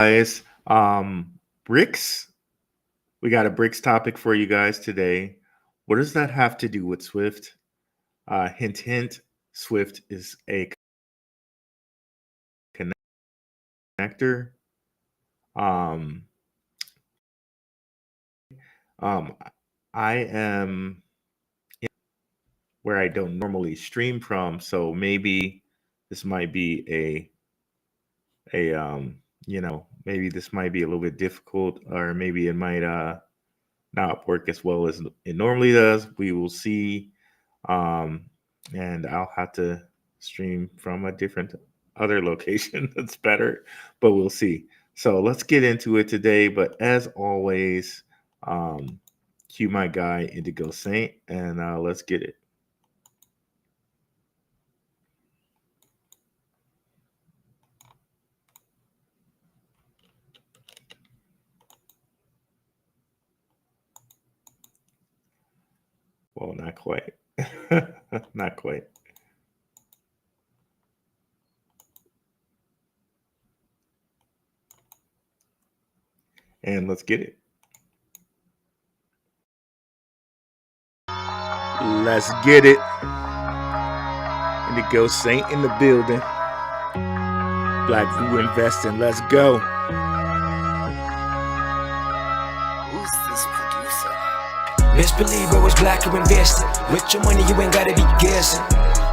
Guys. BRICS. We got a BRICS topic for you guys today. What does that have to do with SWIFT? Hint, hint. SWIFT is a connector. Um, um, I am where I don't normally stream from, so maybe this might be maybe this might be a little bit difficult, or maybe it might not work as well as it normally does. We will see. Um, and I'll have to stream from a different other location that's better, but we'll see. So let's get into it today. But as always, cue my guy Indigo Saint, and let's get it. Well, not quite. Not quite. And let's get it. Let's get it. Indigo Saint in the building. Black View Investing. Let's go. Who's this producer? Best believe I was black or invested. With your money, you ain't gotta be guessing.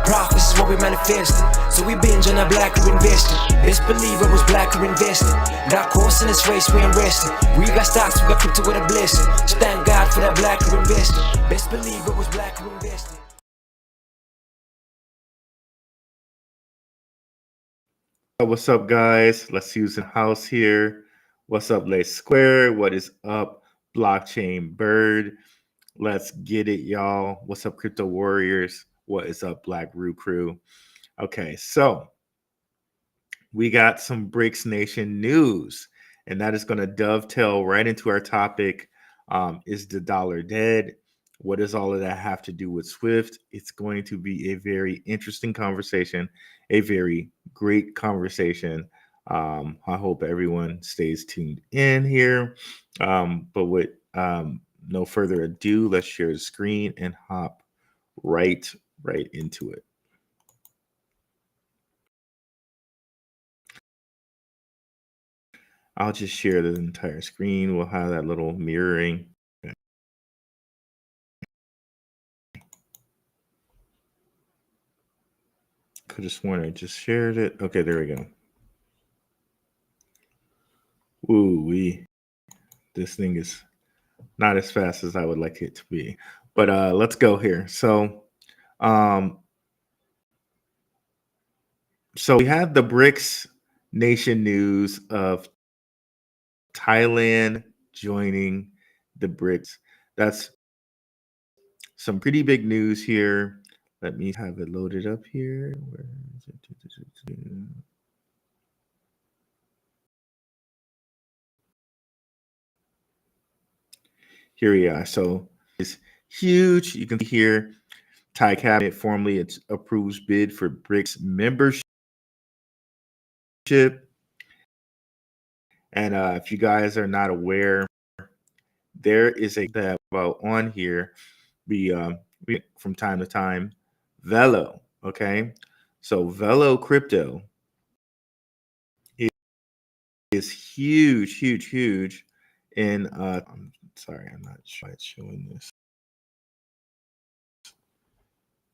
Profits is what we manifested. So we binge on our black or invested. Best believe I was black or invested. That course in this race, we ain't resting. We got stocks, we got crypto with a blessing. So thank God for that black or invested. Best believe I was black or invested. What's up, guys? Let's use the house here. What's up, Lay Square? What is up, Blockchain Bird? Let's get it, y'all. What's up, Crypto Warriors? What is up, Black Roo Crew? Okay, so we got some BRICS Nation news, and that is going to dovetail right into our topic. Is the dollar dead? What does all of that have to do with SWIFT? It's going to be a very interesting conversation, a very great conversation. I hope everyone stays tuned in here. But with no further ado, let's share the screen and hop right into it. I'll just share the entire screen. We'll have that little mirroring. Okay. Could have sworn I just shared it. Okay, there we go. Ooh, this thing is not as fast as I would like it to be. But let's go here. So we have the BRICS Nation news of Thailand joining the BRICS. That's some pretty big news here. Let me have it loaded up here. Where is it? Here we are. So it's huge. You can see here, Thai cabinet formally approves bid for BRICS membership. And if you guys are not aware, there is a that about on here. We from time to time, Velo. Okay, so Velo crypto is huge. And I'm sorry, I'm not sure it's showing this,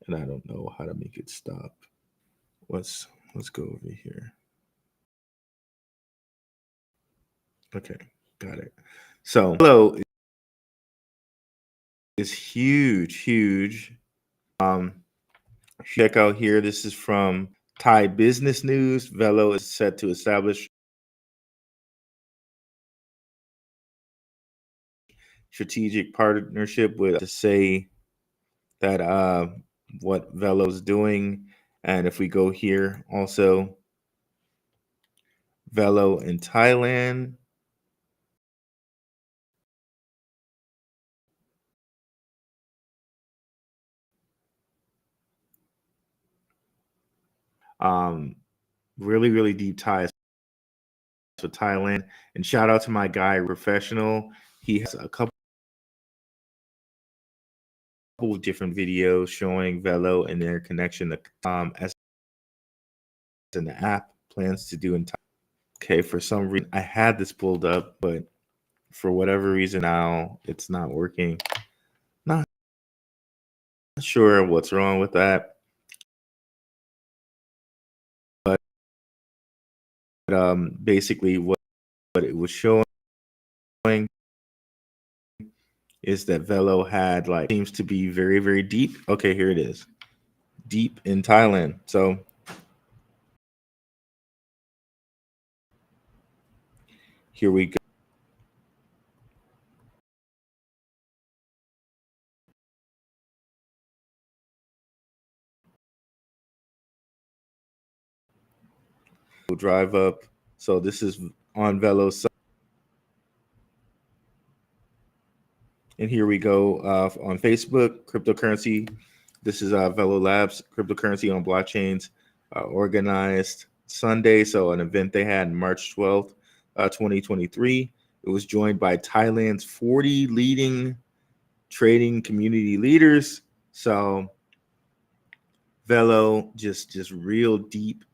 and I don't know how to make it stop. Let's go over here. Okay, got it. So Velo is huge. Check out here. This is from Thai Business News. Velo is set to establish strategic partnership with to say that what Velo is doing. And if we go here, also Velo in Thailand. Really deep ties to Thailand. And shout out to my guy, Professional. He has a couple of different videos showing Velo and their connection to as in the app plans to do in Thailand. Okay, for some reason I had this pulled up, but for whatever reason now it's not working. Not sure what's wrong with that. But basically what it was showing is that Velo had like seems to be very, very deep. Okay, here it is. Deep in Thailand. So here we go. We'll drive up. So this is on Velo's side. And here we go on Facebook, cryptocurrency. This is Velo Labs, cryptocurrency on blockchains, organized Sunday. So an event they had March 12th, 2023. It was joined by Thailand's 40 leading trading community leaders. So Velo just real deep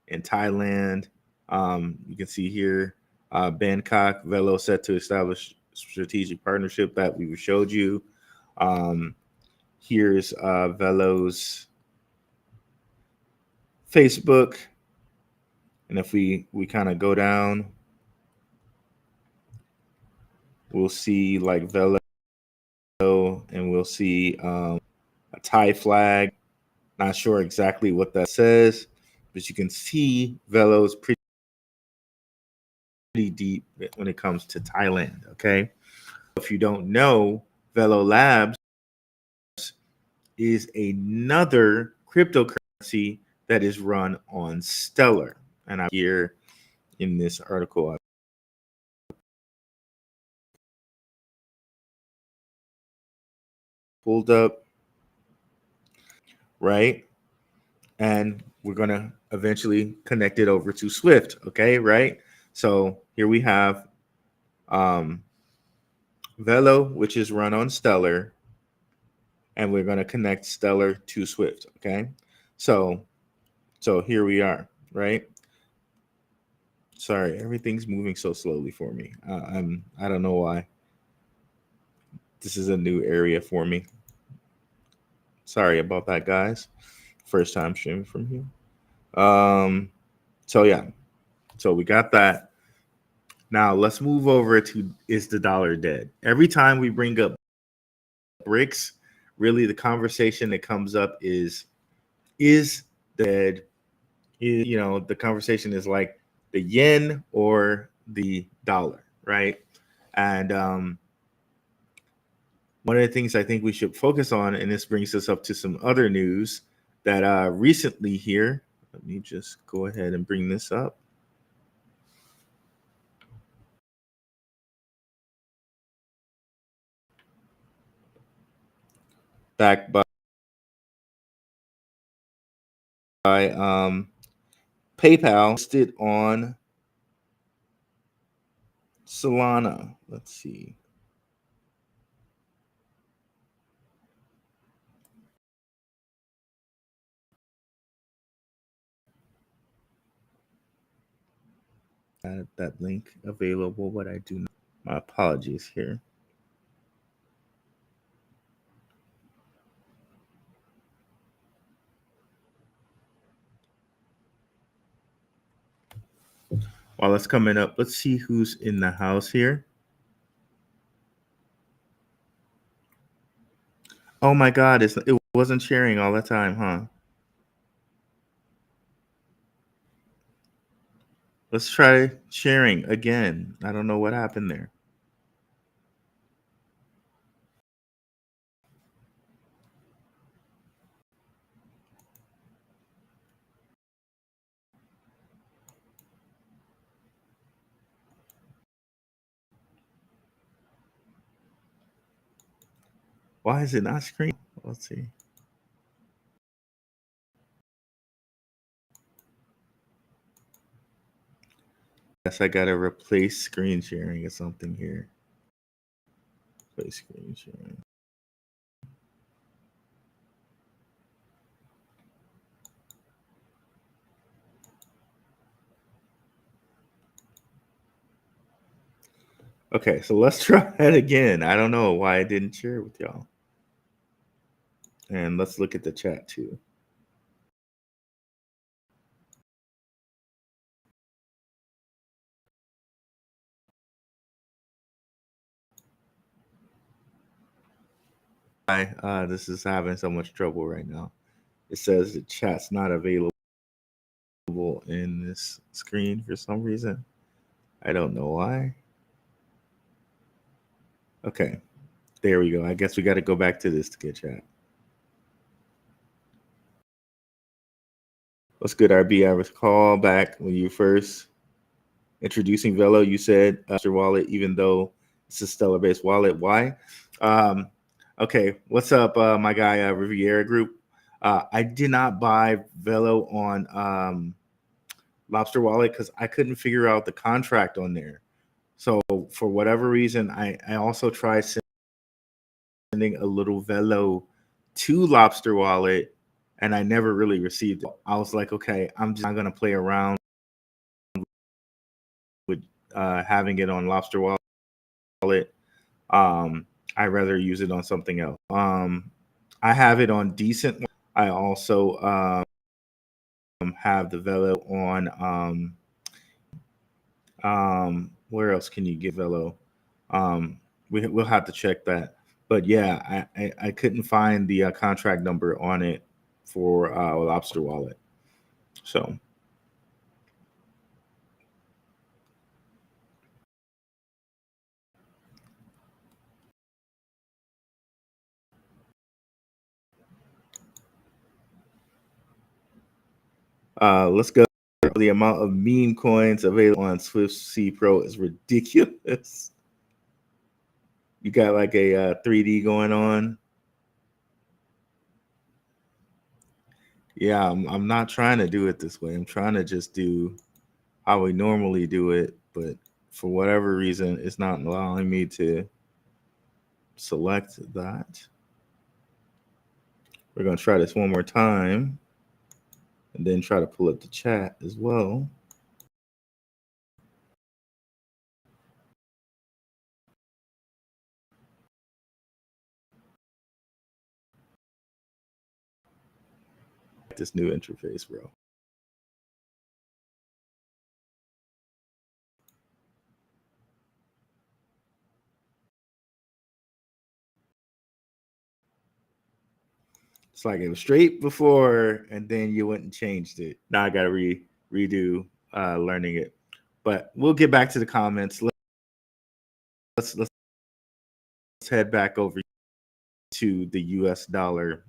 in Thailand. You can see here, Bangkok, Velo set to establish strategic partnership that we showed you. Here's Velo's Facebook. And if we kind of go down, we'll see like Velo, and we'll see a Thai flag. Not sure exactly what that says, but you can see Velo's pretty deep when it comes to Thailand. Okay. If you don't know, Velo Labs is another cryptocurrency that is run on Stellar. And I'm here in this article I pulled up, right? And we're going to eventually connect it over to Swift. Okay, right? So here we have Velo, which is run on Stellar, and we're going to connect Stellar to Swift. Okay, so here we are, right? Sorry, everything's moving so slowly for me. I don't know why. This is a new area for me. Sorry about that, guys. First time streaming from here. So yeah, so we got that. Now let's move over to, is the dollar dead? Every time we bring up BRICS, really the conversation that comes up is dead? The conversation is like the yen or the dollar, right? And one of the things I think we should focus on, and this brings us up to some other news that recently here, let me just go ahead and bring this up. Backed by PayPal, listed on Solana. Let's see. That link available, but I do not. My apologies here. While it's coming up, let's see who's in the house here. Oh my God, it wasn't sharing all the time, huh? Let's try sharing again. I don't know what happened there. Why is it not screen? Let's see. I gotta replace screen sharing or something here. Replace screen sharing. Okay, so let's try that again. I don't know why I didn't share it with y'all. And let's look at the chat too. Hi, this is having so much trouble right now. It says the chat's not available in this screen for some reason. I don't know why. Okay, there we go. I guess we got to go back to this to get chat. What's good, RB? I recall back when you first introducing Velo, you said your wallet, even though it's a Stellar-based wallet. Why? Okay, what's up, my guy, Riviera Group? I did not buy Velo on Lobster Wallet because I couldn't figure out the contract on there. So for whatever reason, I also tried sending a little Velo to Lobster Wallet, and I never really received it. I was like, okay, I'm just not gonna play around with having it on Lobster Wallet. I'd rather use it on something else. I have it on Decent. I also have the Velo on where else can you get Velo? We'll have to check that. But yeah, I couldn't find the contract number on it for Lobster Wallet. So let's go. The amount of meme coins available on SWFT Pro is ridiculous. You got like a 3D going on. Yeah, I'm not trying to do it this way. I'm trying to just do how we normally do it, but for whatever reason, it's not allowing me to select that. We're going to try this one more time and then try to pull up the chat as well. This new interface, bro. It's like it was straight before, and then you went and changed it. Now I got to redo learning it. But we'll get back to the comments. Let's head back over to the US dollar.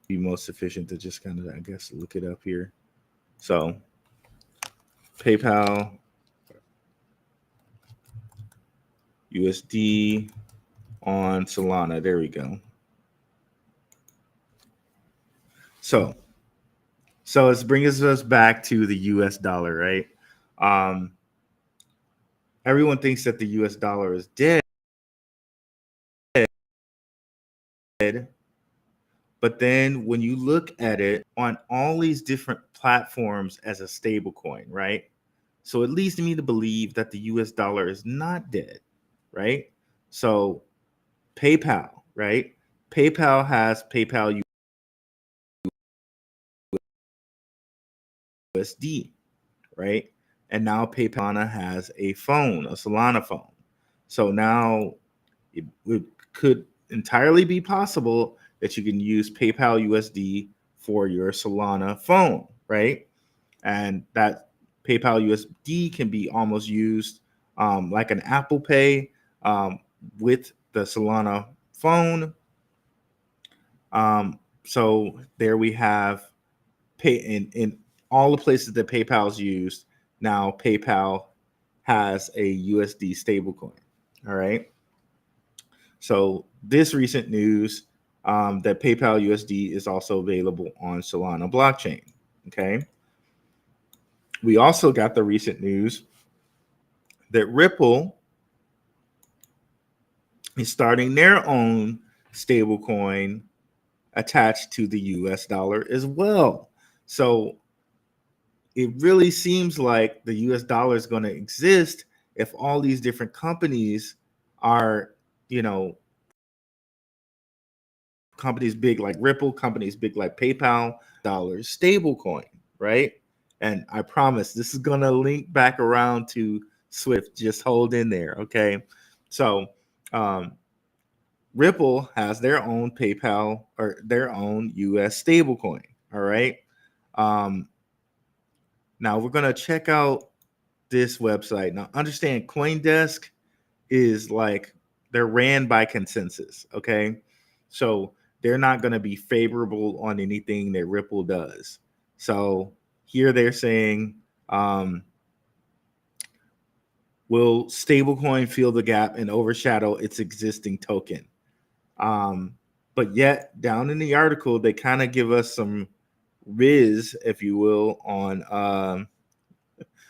Be most efficient to just kind of, I guess, look it up here. So PayPal USD on Solana. There we go. So it brings us back to the US dollar, right? Everyone thinks that the US dollar is dead. But then when you look at it on all these different platforms as a stable coin, right? So it leads me to believe that the US dollar is not dead, right? So PayPal, right? PayPal has PayPal USD, right? And now PayPal has a phone, a Solana phone. So now it could entirely be possible that you can use PayPal USD for your Solana phone, right? And that PayPal USD can be almost used like an Apple Pay with the Solana phone. So there we have pay in all the places that PayPal is used. Now PayPal has a USD stablecoin. All right. So this recent news that PayPal USD is also available on Solana blockchain. Okay. We also got the recent news that Ripple is starting their own stablecoin attached to the US dollar as well. So it really seems like the US dollar is going to exist if all these different companies are, you know, companies big like Ripple, companies big like PayPal, dollars stablecoin, right? And I promise this is going to link back around to Swift. Just hold in there, okay? So, Ripple has their own PayPal or their own US stablecoin, all right? Um, Now we're going to check out this website. Now, understand CoinDesk is like they're ran by consensus, okay? So they're not going to be favorable on anything that Ripple does. So here they're saying, will stablecoin fill the gap and overshadow its existing token? But yet, down in the article, they kind of give us some riz, if you will, on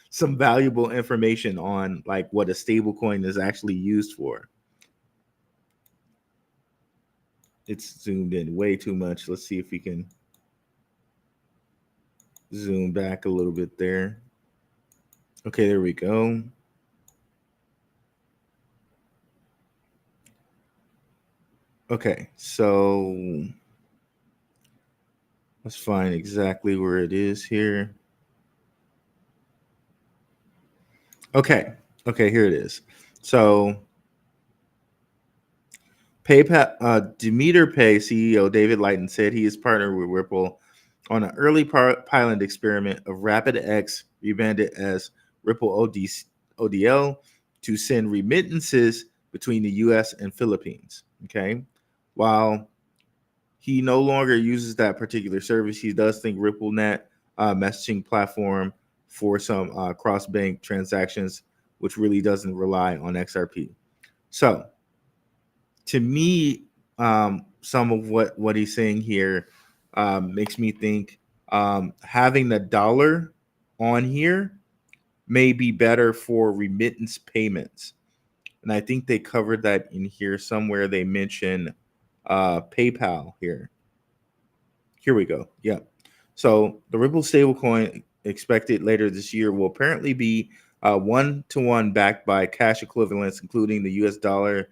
some valuable information on like what a stablecoin is actually used for. It's zoomed in way too much. Let's see if we can zoom back a little bit there. Okay, there we go. Okay, so let's find exactly where it is here. Okay, here it is. So PayPal, Demeter Pay CEO David Lighten said he is partnered with Ripple on an early pilot experiment of RapidX, rebranded as Ripple ODL, to send remittances between the U.S. and Philippines. Okay, while he no longer uses that particular service, he does think RippleNet messaging platform for some cross-bank transactions, which really doesn't rely on XRP. So, to me, some of what he's saying here makes me think having the dollar on here may be better for remittance payments. And I think they covered that in here somewhere. They mention PayPal here. Here we go. Yeah. So the Ripple stablecoin expected later this year will apparently be 1-to-1 backed by cash equivalents, including the US dollar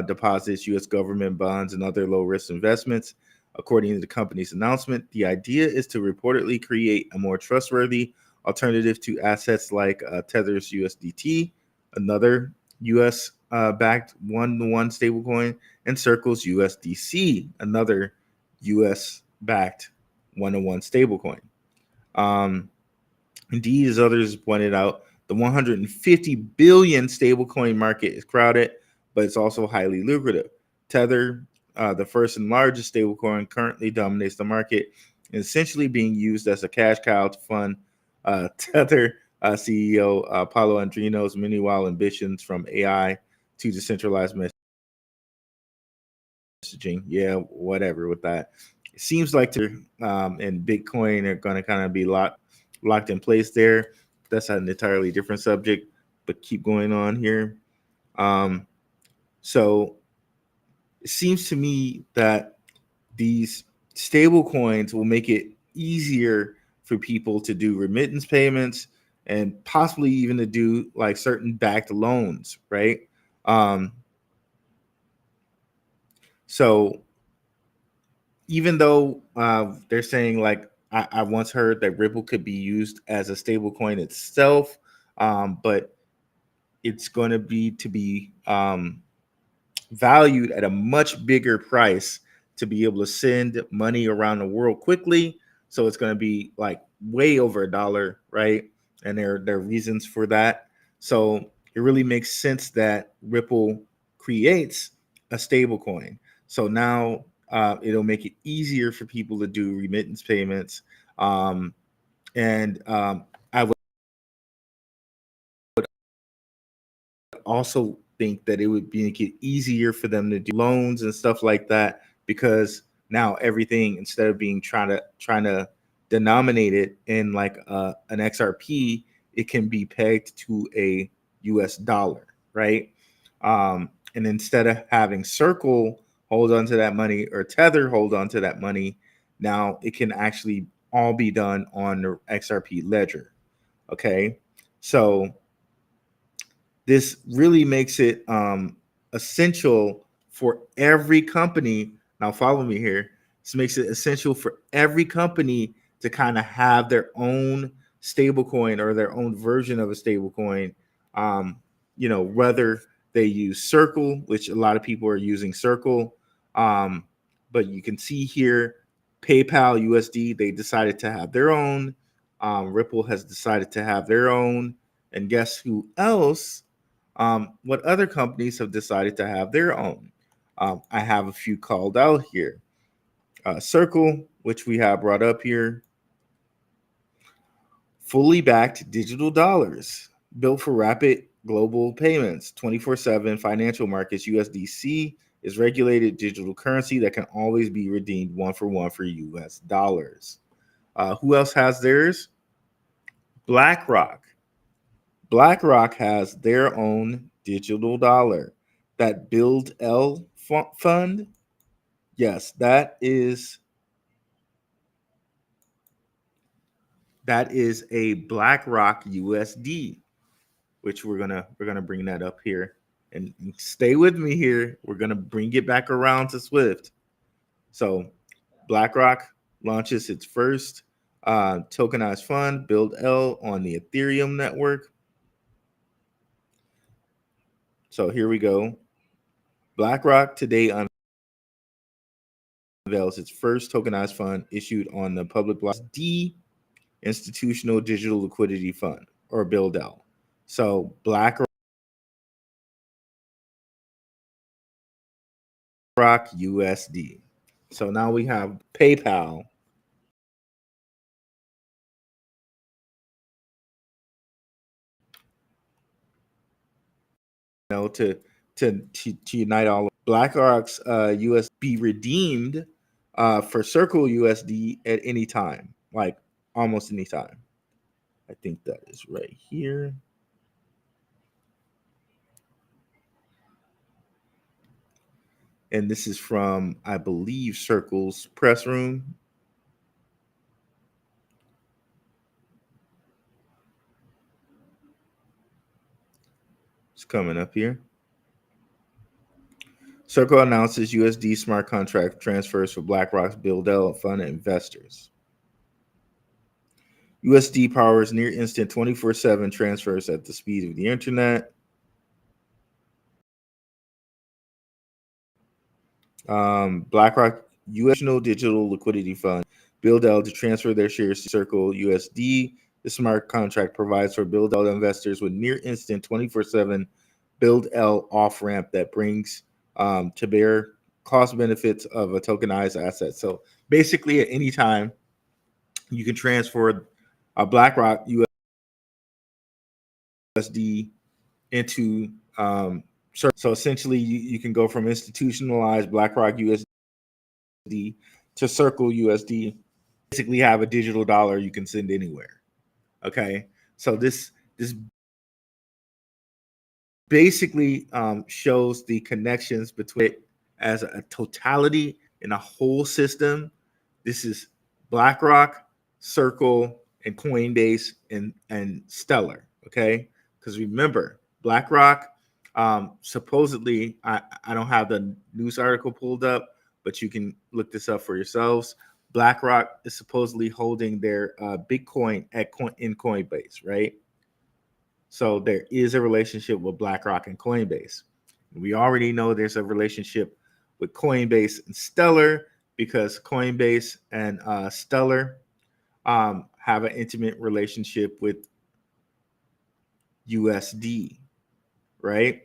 deposits, US government bonds, and other low risk investments. According to the company's announcement, the idea is to reportedly create a more trustworthy alternative to assets like Tether's USDT, another US backed 1-to-1 stablecoin, and Circle's USDC, another US backed 1-to-1 stablecoin. Indeed, as others pointed out, the 150 billion stablecoin market is crowded, but it's also highly lucrative. Tether, the first and largest stablecoin, currently dominates the market and essentially being used as a cash cow to fund Tether CEO Paulo Andrino's many wild ambitions, from AI to decentralized messaging. Yeah, whatever with that. It seems like Tether and Bitcoin are going to kind of be locked in place there. That's an entirely different subject, but keep going on here. So it seems to me that these stable coins will make it easier for people to do remittance payments and possibly even to do like certain backed loans, right? So even though they're saying like I once heard that Ripple could be used as a stable coin itself, but it's going to be valued at a much bigger price to be able to send money around the world quickly. So it's going to be like way over $1, right? And there are reasons for that. So it really makes sense that Ripple creates a stable coin. So now it'll make it easier for people to do remittance payments. And I would also think that it would make it easier for them to do loans and stuff like that, because now everything, instead of being trying to denominated in like an XRP, it can be pegged to a US dollar, right? And instead of having Circle hold on to that money or Tether hold on to that money, now it can actually all be done on the XRP ledger. Okay, so this really makes it essential for every company. Now, follow me here. This makes it essential for every company to kind of have their own stablecoin or their own version of a stablecoin. Whether they use Circle, which a lot of people are using Circle, but you can see here, PayPal USD, they decided to have their own. Ripple has decided to have their own. And guess who else? What other companies have decided to have their own? I have a few called out here. Circle, which we have brought up here, fully backed digital dollars built for rapid global payments, 24/7 financial markets. USDC is regulated digital currency that can always be redeemed one for US dollars. Who else has theirs? BlackRock. BlackRock has their own digital dollar. That Build L fund, yes, that is a BlackRock USD, which we're gonna bring that up here, and stay with me here. We're gonna bring it back around to Swift. So BlackRock launches its first tokenized fund, Build L, on the Ethereum network. So here we go. BlackRock today unveils its first tokenized fund issued on the public blockchain, D Institutional Digital Liquidity Fund, or Build L. So BlackRock USD. So now we have PayPal. To unite all of BlackRock's USD be redeemed for Circle USD at any time, like almost any time. I think that is right here. And this is from, I believe, Circle's press room. It's coming up here. Circle announces USD smart contract transfers for BlackRock's Build L fund investors. USD powers near instant 24/7 transfers at the speed of the internet. BlackRock National Digital Liquidity Fund, Build L, to transfer their shares to Circle USD. The smart contract provides for Build L investors with near instant 24/7 Build L off ramp that brings to bear cost benefits of a tokenized asset. So basically, at any time, you can transfer a BlackRock USD into so essentially, you can go from institutionalized BlackRock USD to Circle USD. Basically, have a digital dollar you can send anywhere. Okay, so this basically shows the connections between it as a totality in a whole system. This is BlackRock, Circle, and Coinbase and Stellar. Okay, because remember, BlackRock supposedly, I don't have the news article pulled up, but you can look this up for yourselves. BlackRock is supposedly holding their Bitcoin in Coinbase, right? So there is a relationship with BlackRock and Coinbase. We already know there's a relationship with Coinbase and Stellar because Coinbase and Stellar have an intimate relationship with USD, right?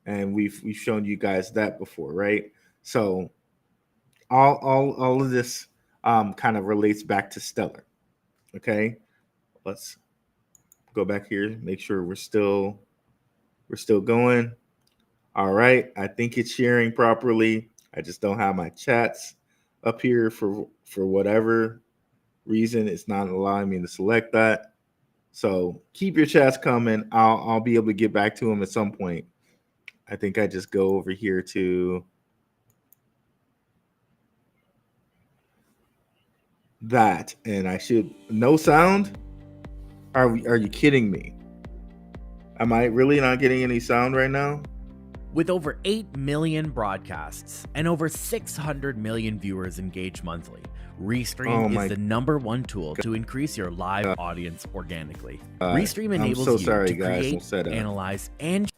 And we've shown you guys that before, right? So all of this kind of relates back to Stellar. Okay, let's go back here, make sure we're still going. All right, I think it's sharing properly. I just don't have my chats up here for whatever reason it's not allowing me to select that. So keep your chats coming. I'll be able to get back to them at some point. I think I just go over here to that, and I should no sound. Are you kidding me? Am I really not getting any sound right now? With over 8 million broadcasts and over 600 million viewers engaged monthly, Restream is the #1 tool to increase your live audience organically. Restream enables you to create, analyze, and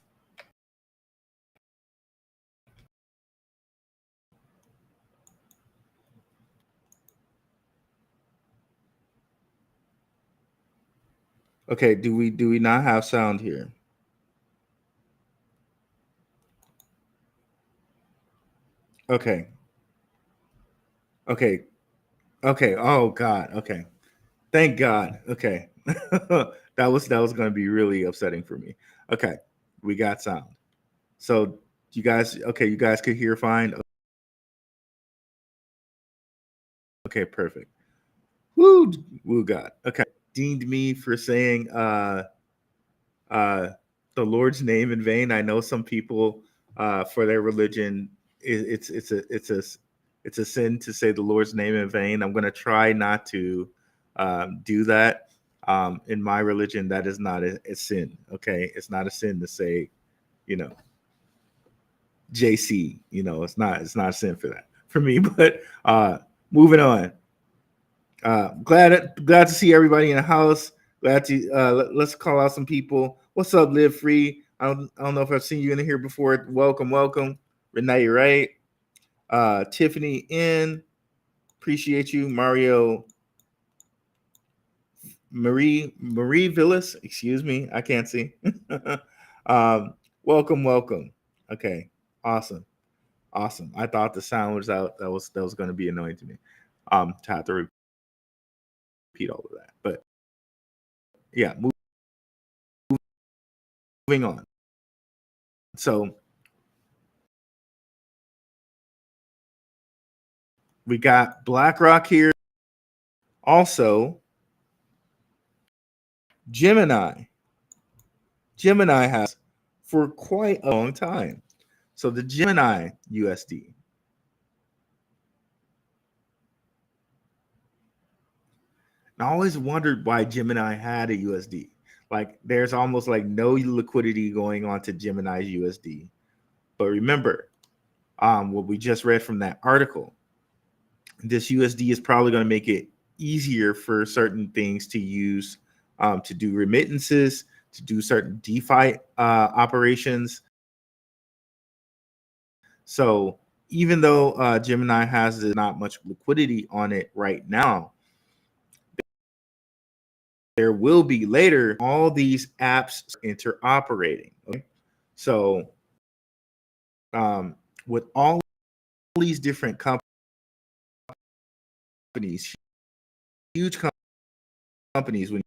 Okay, do we not have sound here? Okay. Okay. Oh God. Okay. Thank God. Okay. that was going to be really upsetting for me. Okay. We got sound. So you guys could hear fine. Okay, perfect. Woo God. Okay. Deemed me for saying the Lord's name in vain. I know some people for their religion it's a sin to say the Lord's name in vain. I'm going to try not to do that. In my religion, that is not a sin. Okay, it's not a sin to say, JC. It's not a sin for that for me. But moving on. Glad to see everybody in the house. Glad to let's call out some people. What's up, Live Free? I don't know if I've seen you in here before. Welcome. Renee, right? Tiffany in. Appreciate you. Mario Marie Villas, excuse me. I can't see. Welcome. Okay. Awesome. I thought the sound was out. That was going to be annoying to me. To have to repeat all of that. But yeah, moving on. So we got BlackRock here. Also, Gemini has for quite a long time. So the Gemini USD. And I always wondered why Gemini had a USD. Like there's almost like no liquidity going on to Gemini's USD. But remember, what we just read from that article, this USD is probably going to make it easier for certain things to use to do remittances, to do certain DeFi operations. So even though Gemini has not much liquidity on it right now, there will be later all these apps interoperating. Okay? So with all these different companies, huge companies, when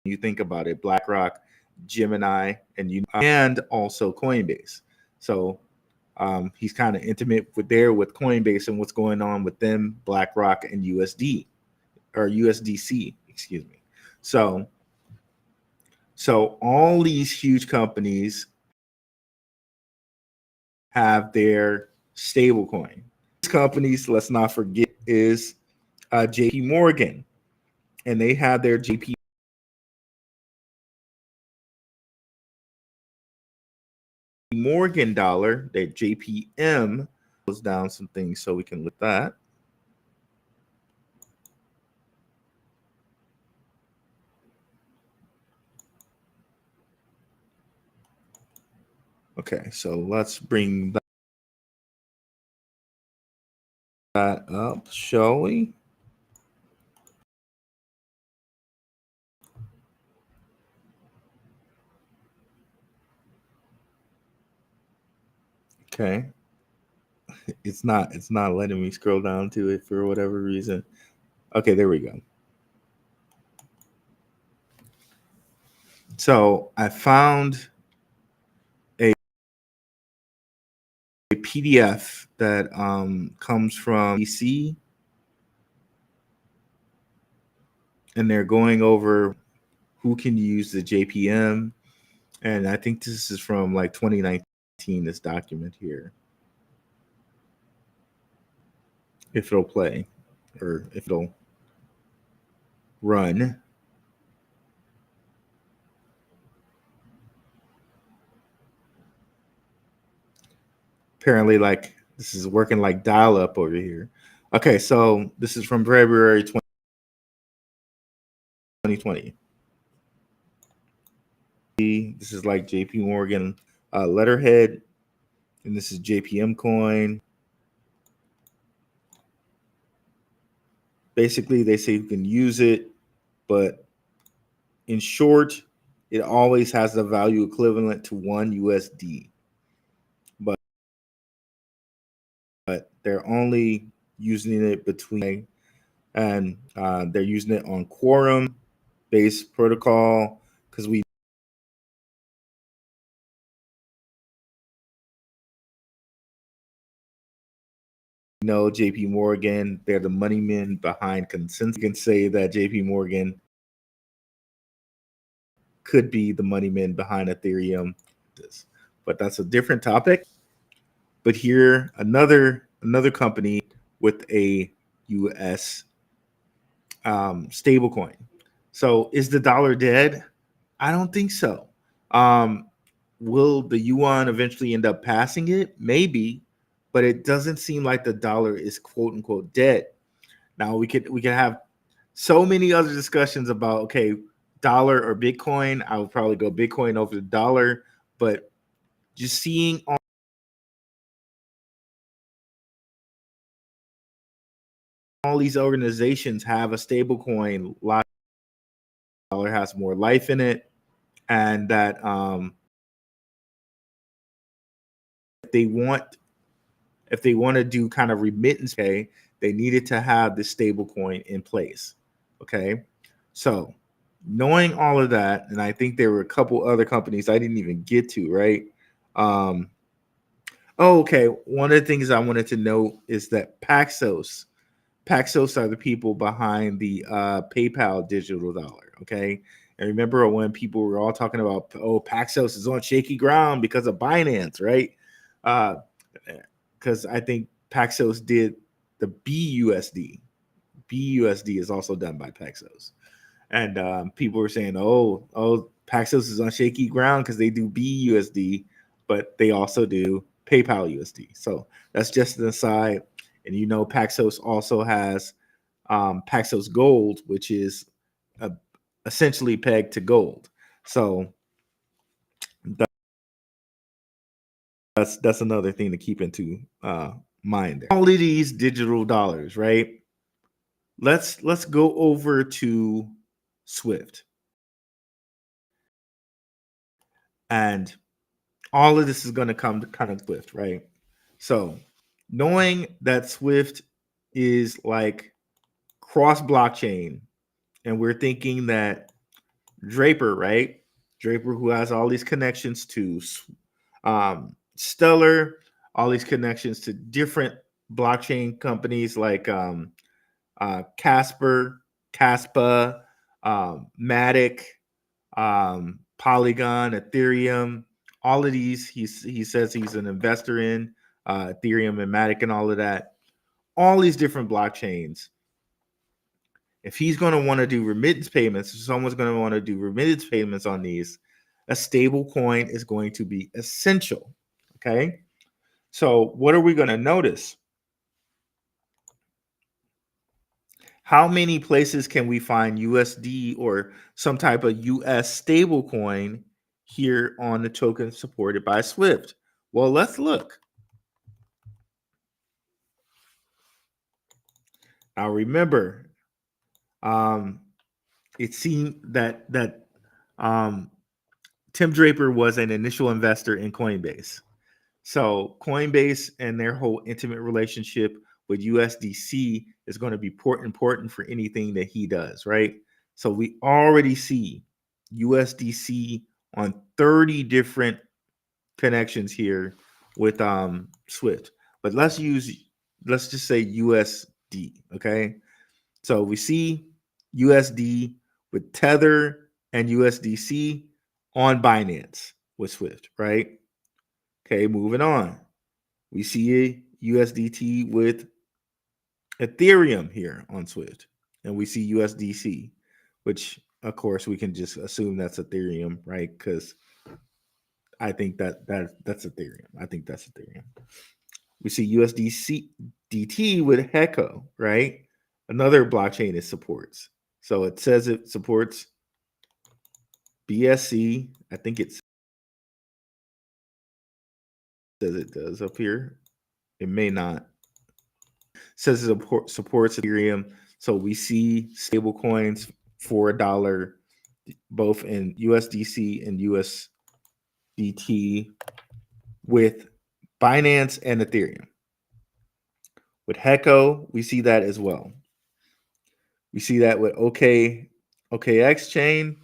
you think about it, BlackRock, Gemini, and also Coinbase. So he's kind of intimate with Coinbase and what's going on with them, BlackRock and USD or USDC, excuse me. So all these huge companies have their stablecoin. These companies, let's not forget, is JP Morgan, and they have their JP Morgan dollar, their JPM. Goes down some things so we can look at that. Okay, so let's bring that up, shall we? Okay. It's not letting me scroll down to it for whatever reason. Okay, there we go. So I found a PDF that comes from DC. and they're going over who can use the JPM. And I think this is from like 2019, this document here. If it'll play or if it'll run. Apparently, like this is working like dial up over here. Okay, so this is from February 2020. This is like JP Morgan letterhead, and this is JPM coin. Basically, they say you can use it, but in short, it always has the value equivalent to 1 USD. But they're only using it between, and they're using it on quorum-based protocol because we know JP Morgan, they're the money men behind consensus. You can say that JP Morgan could be the money men behind Ethereum, but that's a different topic. But here, another company with a US stablecoin. So is the dollar dead? I don't think so. Will the yuan eventually end up passing it? Maybe, but it doesn't seem like the dollar is quote unquote dead. Now we could have so many other discussions about, okay, dollar or Bitcoin. I would probably go Bitcoin over the dollar, but just seeing all these organizations have a stable coin, dollar has more life in it, and that if they want to do kind of remittance pay, they needed to have the stable coin in place. Okay, so knowing all of that, and I think there were a couple other companies I didn't even get to, right? Okay, one of the things I wanted to note is that Paxos are the people behind the PayPal digital dollar. Okay, and remember when people were all talking about, oh, Paxos is on shaky ground because of Binance, right? Because I think Paxos did the BUSD. BUSD is also done by Paxos, and people were saying, oh, Paxos is on shaky ground because they do BUSD, but they also do PayPal USD. So that's just an aside. And Paxos also has Paxos Gold, which is essentially pegged to gold. So that's another thing to keep into mind there. All of these digital dollars, right? Let's go over to SWIFT. And all of this is going to come to kind of SWIFT, right? So knowing that SWIFT is like cross blockchain, and we're thinking that Draper, right? Draper, who has all these connections to Stellar, all these connections to different blockchain companies like Casper, Caspa, Matic, Polygon, Ethereum. All of these, he says he's an investor in Ethereum and Matic and all of that. All these different blockchains. If he's going to want to do remittance payments, if someone's going to want to do remittance payments on these, a stable coin is going to be essential. Okay. So what are we going to notice? How many places can we find USD or some type of US stable coin here on the token supported by SWIFT? Well, let's look. Now remember, it seemed that Tim Draper was an initial investor in Coinbase. So Coinbase and their whole intimate relationship with USDC is going to be important for anything that he does, right? So we already see USDC on 30 different connections here with SWIFT. But let's just say USD, okay? So we see USD with Tether and USDC on Binance with Swift, right? Okay, moving on. We see a USDT with Ethereum here on Swift, and we see USDC, which of course we can just assume that's Ethereum, right? Because I think that's Ethereum. I think that's Ethereum. We see USDC DT with Heco, right? Another blockchain it supports. So it says it supports BSC. I think it says it does up here. It may not. It says it supports Ethereum. So we see stable coins for $1, both in USDC and USDT with Binance and Ethereum. With Heco, we see that as well. We see that with OKX chain,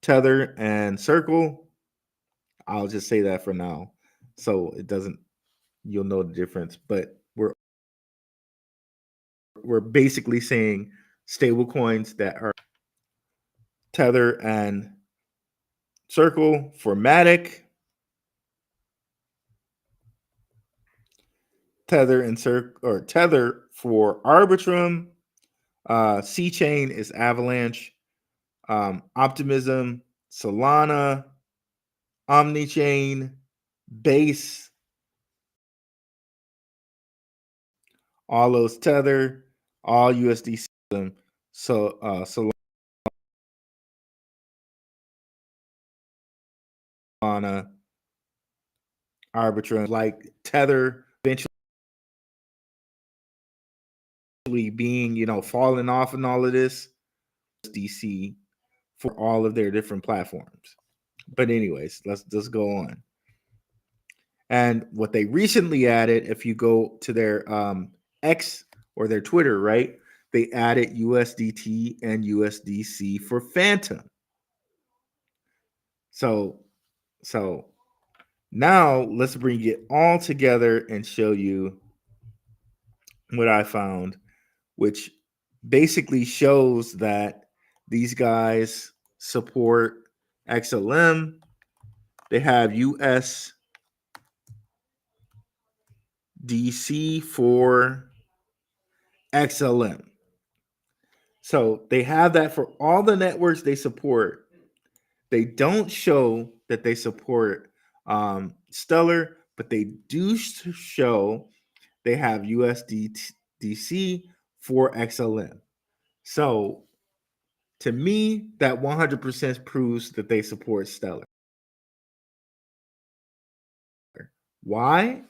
Tether, and Circle. I'll just say that for now, so it doesn't. You'll know the difference. But we're basically saying stable coins that are Tether and Circle for Matic, Tether and Circle, or Tether for Arbitrum. C chain is Avalanche, Optimism, Solana, OmniChain, Base, all those Tether, all USDC. So Solana, Arbitrum, like Tether, eventually being falling off and all of this. USDC for all of their different platforms. But anyways, let's just go on. And what they recently added, if you go to their X or their Twitter, right, they added USDT and USDC for Phantom. So now let's bring it all together and show you what I found, which basically shows that these guys support XLM. They have USDC for XLM. So they have that for all the networks they support. They don't show that they support Stellar, but they do show they have USDC for XLM. So to me, that 100% proves that they support Stellar. Why?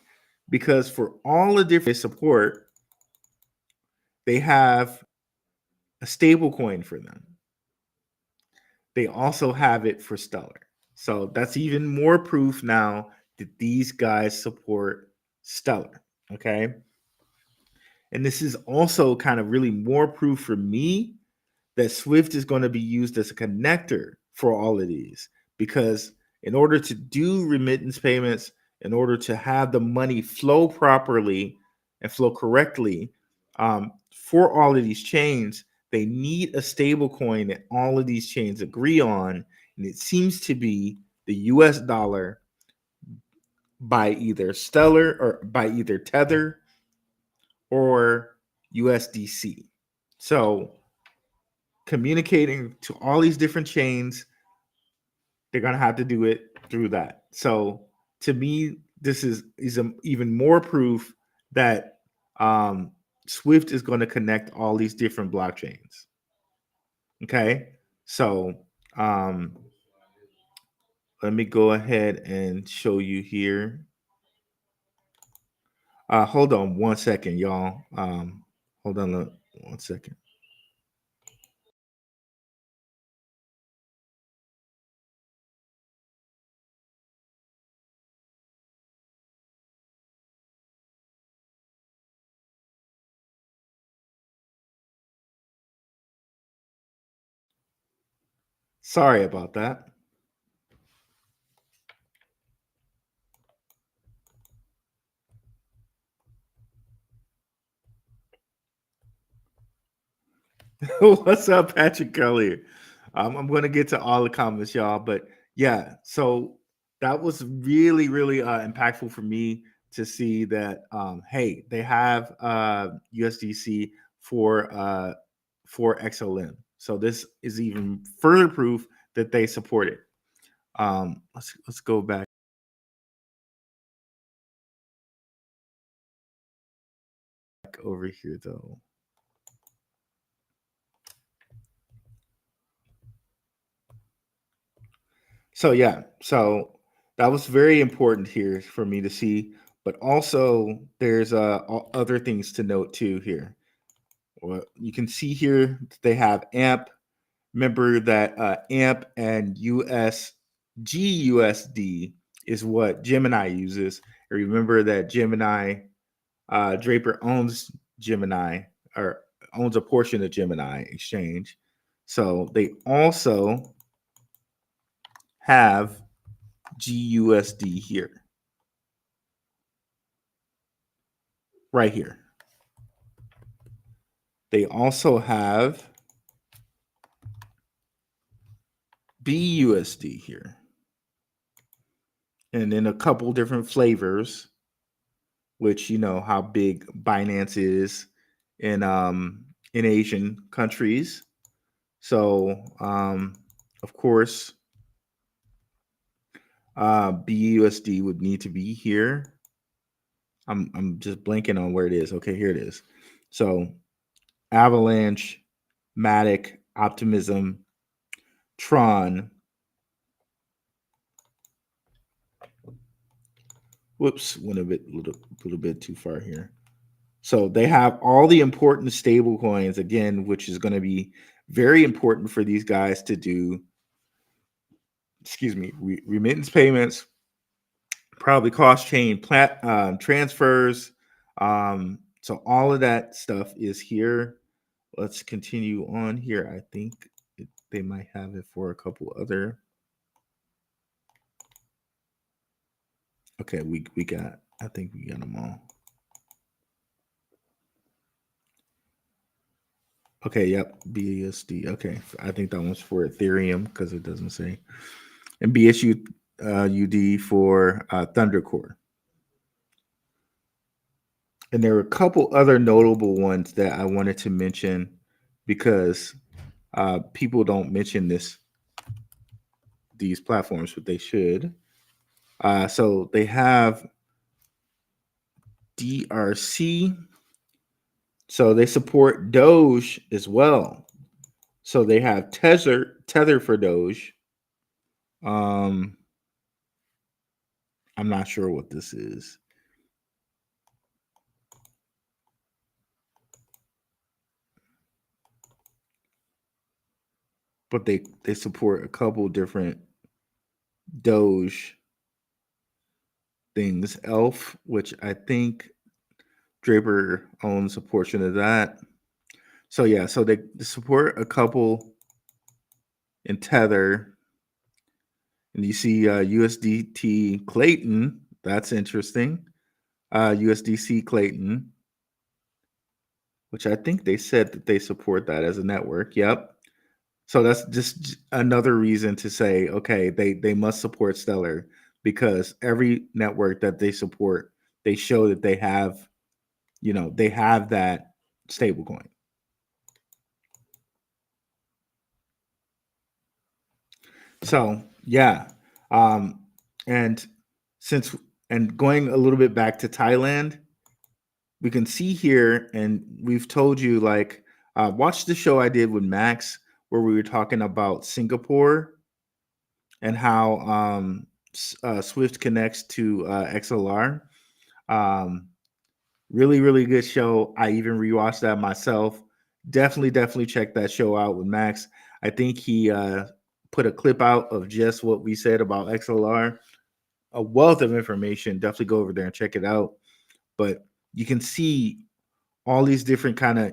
Because for all the different support, they have a stable coin for them. They also have it for Stellar. So that's even more proof now that these guys support Stellar. Okay. And this is also kind of really more proof for me that Swift is going to be used as a connector for all of these, because in order to do remittance payments, in order to have the money flow properly and flow correctly for all of these chains, they need a stable coin that all of these chains agree on. And it seems to be the US dollar by either Stellar or by either Tether or USDC. So communicating to all these different chains, they're going to have to do it through that. So to me, this is even more proof that Swift is going to connect all these different blockchains. Okay, so let me go ahead and show you here. Hold on one second, y'all. Hold on one second. Sorry about that. What's up, Patrick Kelly? I'm going to get to all the comments, y'all. But yeah, so that was really, really impactful for me to see that, hey, they have USDC for XLM. So this is even further proof that they support it. Let's go back over here though. So yeah, so that was very important here for me to see, but also there's other things to note too here. Well, you can see here they have AMP. Remember that AMP and GUSD is what Gemini uses. And remember that Draper owns Gemini, or owns a portion of Gemini Exchange. So they also have GUSD here, right here. They also have BUSD here, and then a couple different flavors, which you know how big Binance is in Asian countries. So of course, BUSD would need to be here. I'm just blanking on where it is. Okay, here it is. So Avalanche, Matic, Optimism, Tron. Whoops, went a little bit too far here. So they have all the important stable coins again, which is going to be very important for these guys to do. Excuse me, remittance payments, probably cross chain transfers. So all of that stuff is here. Let's continue on here. I think they might have it for a couple other. Okay, I think we got them all. Okay, yep, BUSD. Okay, I think that one's for Ethereum because it doesn't say. And BSU UD for Thundercore. And there were a couple other notable ones that I wanted to mention because people don't mention these platforms, but they should. So they have DRC. So they support Doge as well. So they have Tether for Doge. I'm not sure what this is. But they support a couple different Doge things. Elf, which I think Draper owns a portion of that. So yeah, so they support a couple in Tether. And you see USDT Clayton. That's interesting. USDC Clayton, which I think they said that they support that as a network. Yep. So that's just another reason to say, okay, they must support Stellar because every network that they support, they show that they have, they have that stablecoin. So yeah, and going a little bit back to Thailand, we can see here, and we've told you watch the show I did with Max where we were talking about Singapore and how Swift connects to XLR. Really, really good show. I even rewatched that myself. Definitely check that show out with Max. I think he put a clip out of just what we said about XLR. A wealth of information. Definitely go over there and check it out. But you can see all these different kind of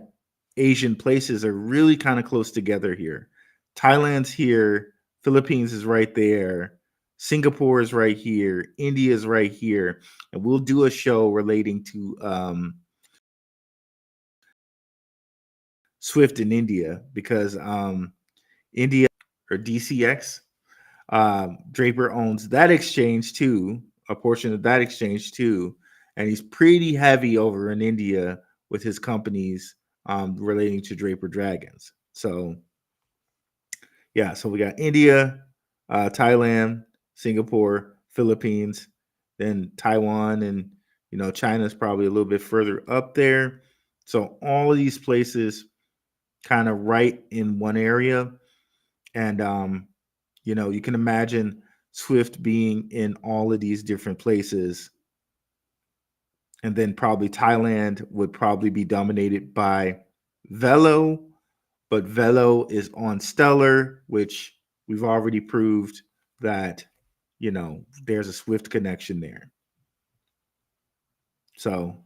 Asian places are really kind of close together here. Thailand's here. Philippines is right there. Singapore is right here. India is right here. And we'll do a show relating to SWIFT in India because India or DCX, Draper owns that exchange too, a portion of that exchange too, and he's pretty heavy over in India with his companies relating to Draper Dragons. So yeah, so we got India, Thailand, Singapore, Philippines, then Taiwan, and China's probably a little bit further up there. So all of these places kind of right in one area. And you can imagine Swift being in all of these different places. And then probably Thailand would probably be dominated by Velo, but Velo is on Stellar, which we've already proved that, there's a Swift connection there. So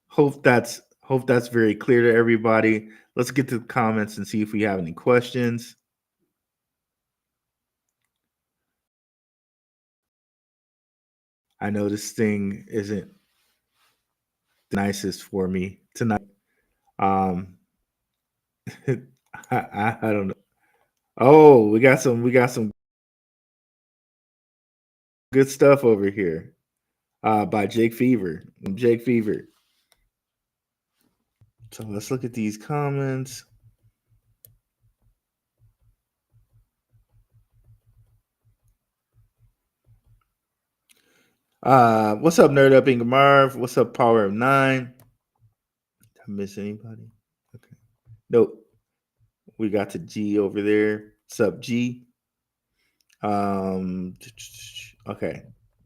hope that's very clear to everybody. Let's get to the comments and see if we have any questions. I know this thing isn't the nicest for me tonight. I don't know. Oh, we got some good stuff over here by Jake Fever. Jake Fever. So let's look at these comments. What's up, Nerd Up Inga Marv? What's up, Power of 9? Did I miss anybody? Okay. Nope. We got to G over there. What's up, G? Okay.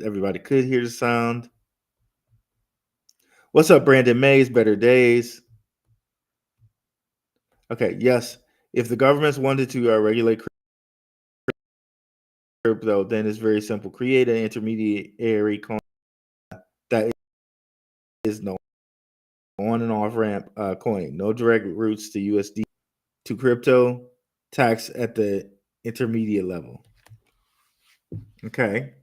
Everybody could hear the sound. What's up, Brandon Mays? Better days. Okay, yes. If the governments wanted to regulate crypto, then it's very simple. Create an intermediary coin that is no on and off ramp coin. No direct routes to USD to crypto. Tax at the intermediate level. Okay.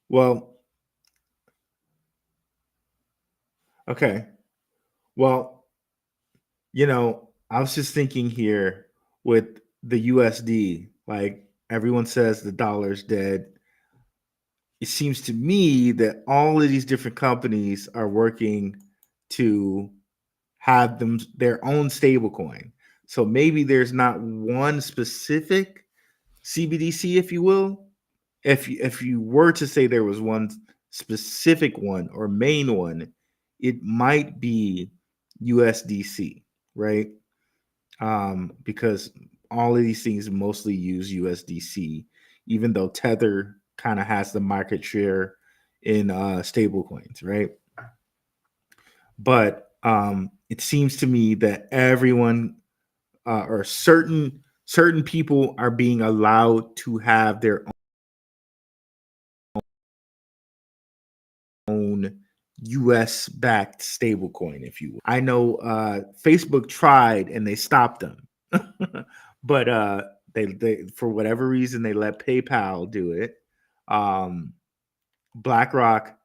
Well, okay. Well, I was just thinking here with the USD, like everyone says the dollar's dead. It seems to me that all of these different companies are working to have them their own stablecoin. So maybe there's not one specific CBDC, if you will. If you were to say there was one specific one or main one, it might be USDC, right? Because all of these things mostly use USDC, even though Tether kind of has the market share in stablecoins, right? But it seems to me that everyone or certain people are being allowed to have their own US backed stablecoin, if you will. I know Facebook tried and they stopped them, but they for whatever reason they let PayPal do it. BlackRock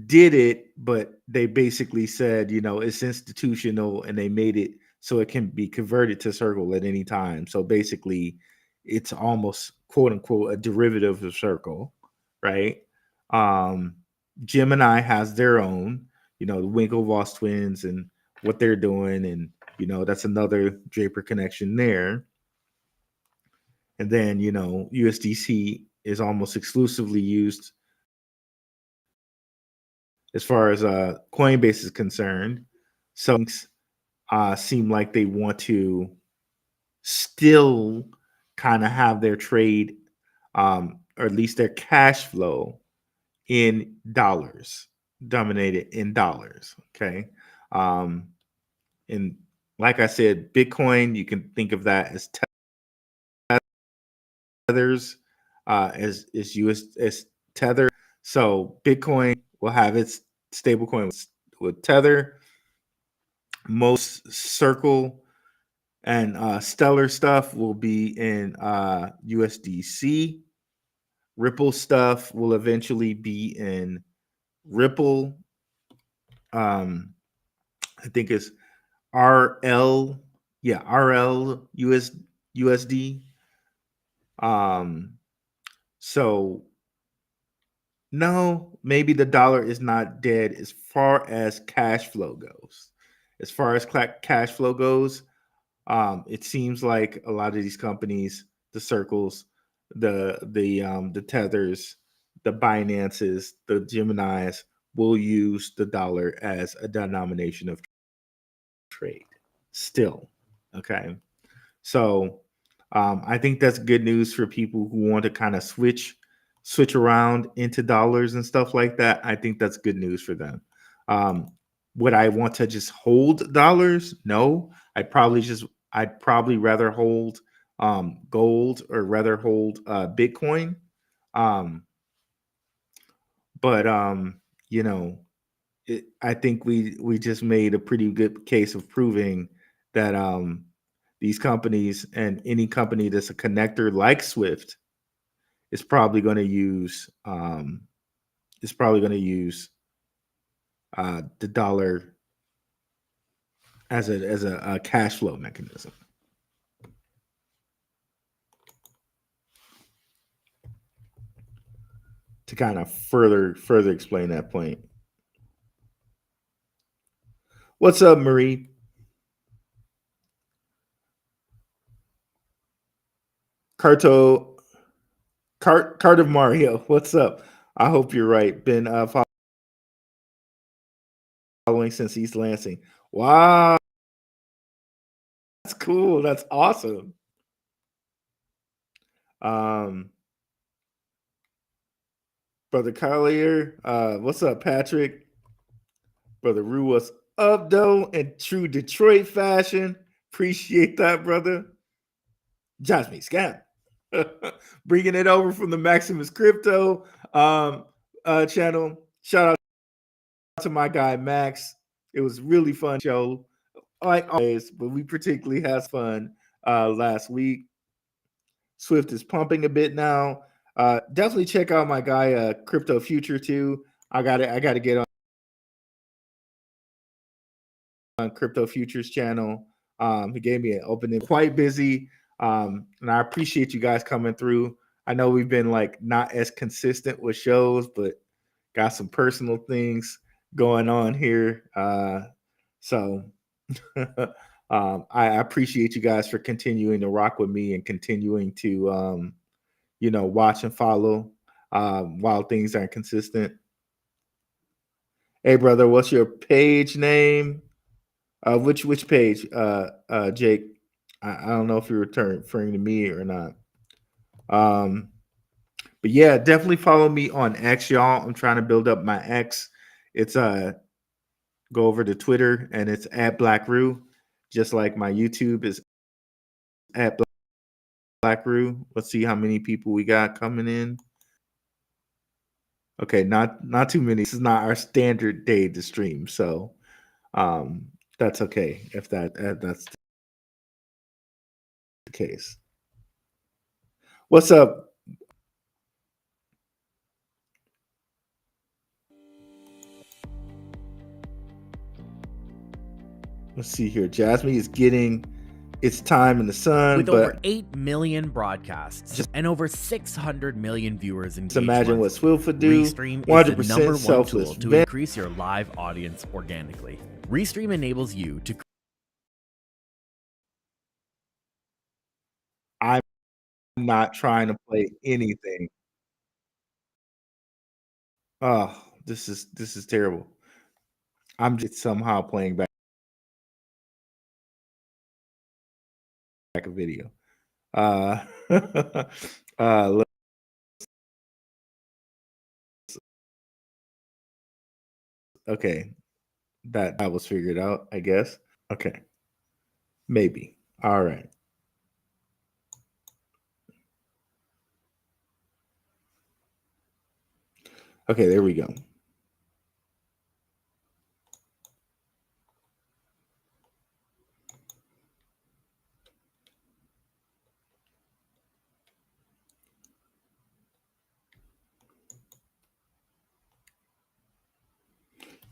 did it, but they basically said, it's institutional, and they made it so it can be converted to Circle at any time. So basically, it's almost quote unquote a derivative of Circle, right? Gemini has their own, the Winklevoss twins and what they're doing, and that's another Draper connection there. And then USDC is almost exclusively used as far as Coinbase is concerned. So seem like they want to still kind of have their trade, or at least their cash flow, in dollars, dominated in dollars. Okay. And like I said, Bitcoin, you can think of that as tethers, as US as Tether. So Bitcoin will have its stablecoin with Tether. Most Circle and Stellar stuff will be in USDC. Ripple stuff will eventually be in Ripple, I think it's RL, yeah, RL USD. Um, so no, maybe the dollar is not dead as far as cash flow goes. As far as cash flow goes, it seems like a lot of these companies, the Circles, the Tethers, the Binances, the Geminis, will use the dollar as a denomination of trade. Still, okay. So I think that's good news for people who want to kind of switch around into dollars and stuff like that. I think that's good news for them. Um, would I want to just hold dollars? No, I'd probably rather hold gold or rather hold Bitcoin. Um, but you know, I think we just made a pretty good case of proving that these companies and any company that's a connector like Swift is probably going to use the dollar as a cash flow mechanism. To kind of further explain that point. What's up, Marie? Cart of Mario. What's up? I hope you're right. Been following since East Lansing. Wow, that's cool. That's awesome. Brother Collier, what's up, Patrick? Brother Rue, what's up, though? In true Detroit fashion. Appreciate that, brother. Josh me scam. Bringing it over from the Maximus Crypto channel. Shout out to my guy Max. It was really fun show, like always, but we particularly had fun last week. Swift is pumping a bit now. Definitely check out my guy Crypto Future too. I got to get on Crypto Futures channel. He gave me an opening. Quite busy, and I appreciate you guys coming through. I know we've been like not as consistent with shows, but got some personal things going on here. So I appreciate you guys for continuing to rock with me and continuing to watch and follow while things aren't consistent. Hey brother, what's your page name? Which page, Jake? I don't know if you're referring to me or not. But yeah, definitely follow me on X, y'all. I'm trying to build up my X. It's go over to Twitter and it's at Black Roo, just like my YouTube is at Black Roo. Let's see how many people we got coming in. Okay, not too many. This is not our standard day to stream, so that's okay if that's the case. What's up? Let's see here. Jasmine is getting its time in the sun. With over 8 million broadcasts and over 600 million viewers engaged. Imagine what Swift would do. Restream is the number one tool to increase your live audience organically. Restream enables you to. I'm not trying to play anything. Oh, this is terrible. I'm just somehow playing back a video. Okay, that was figured out, I guess. Okay, maybe. All right. Okay, there we go.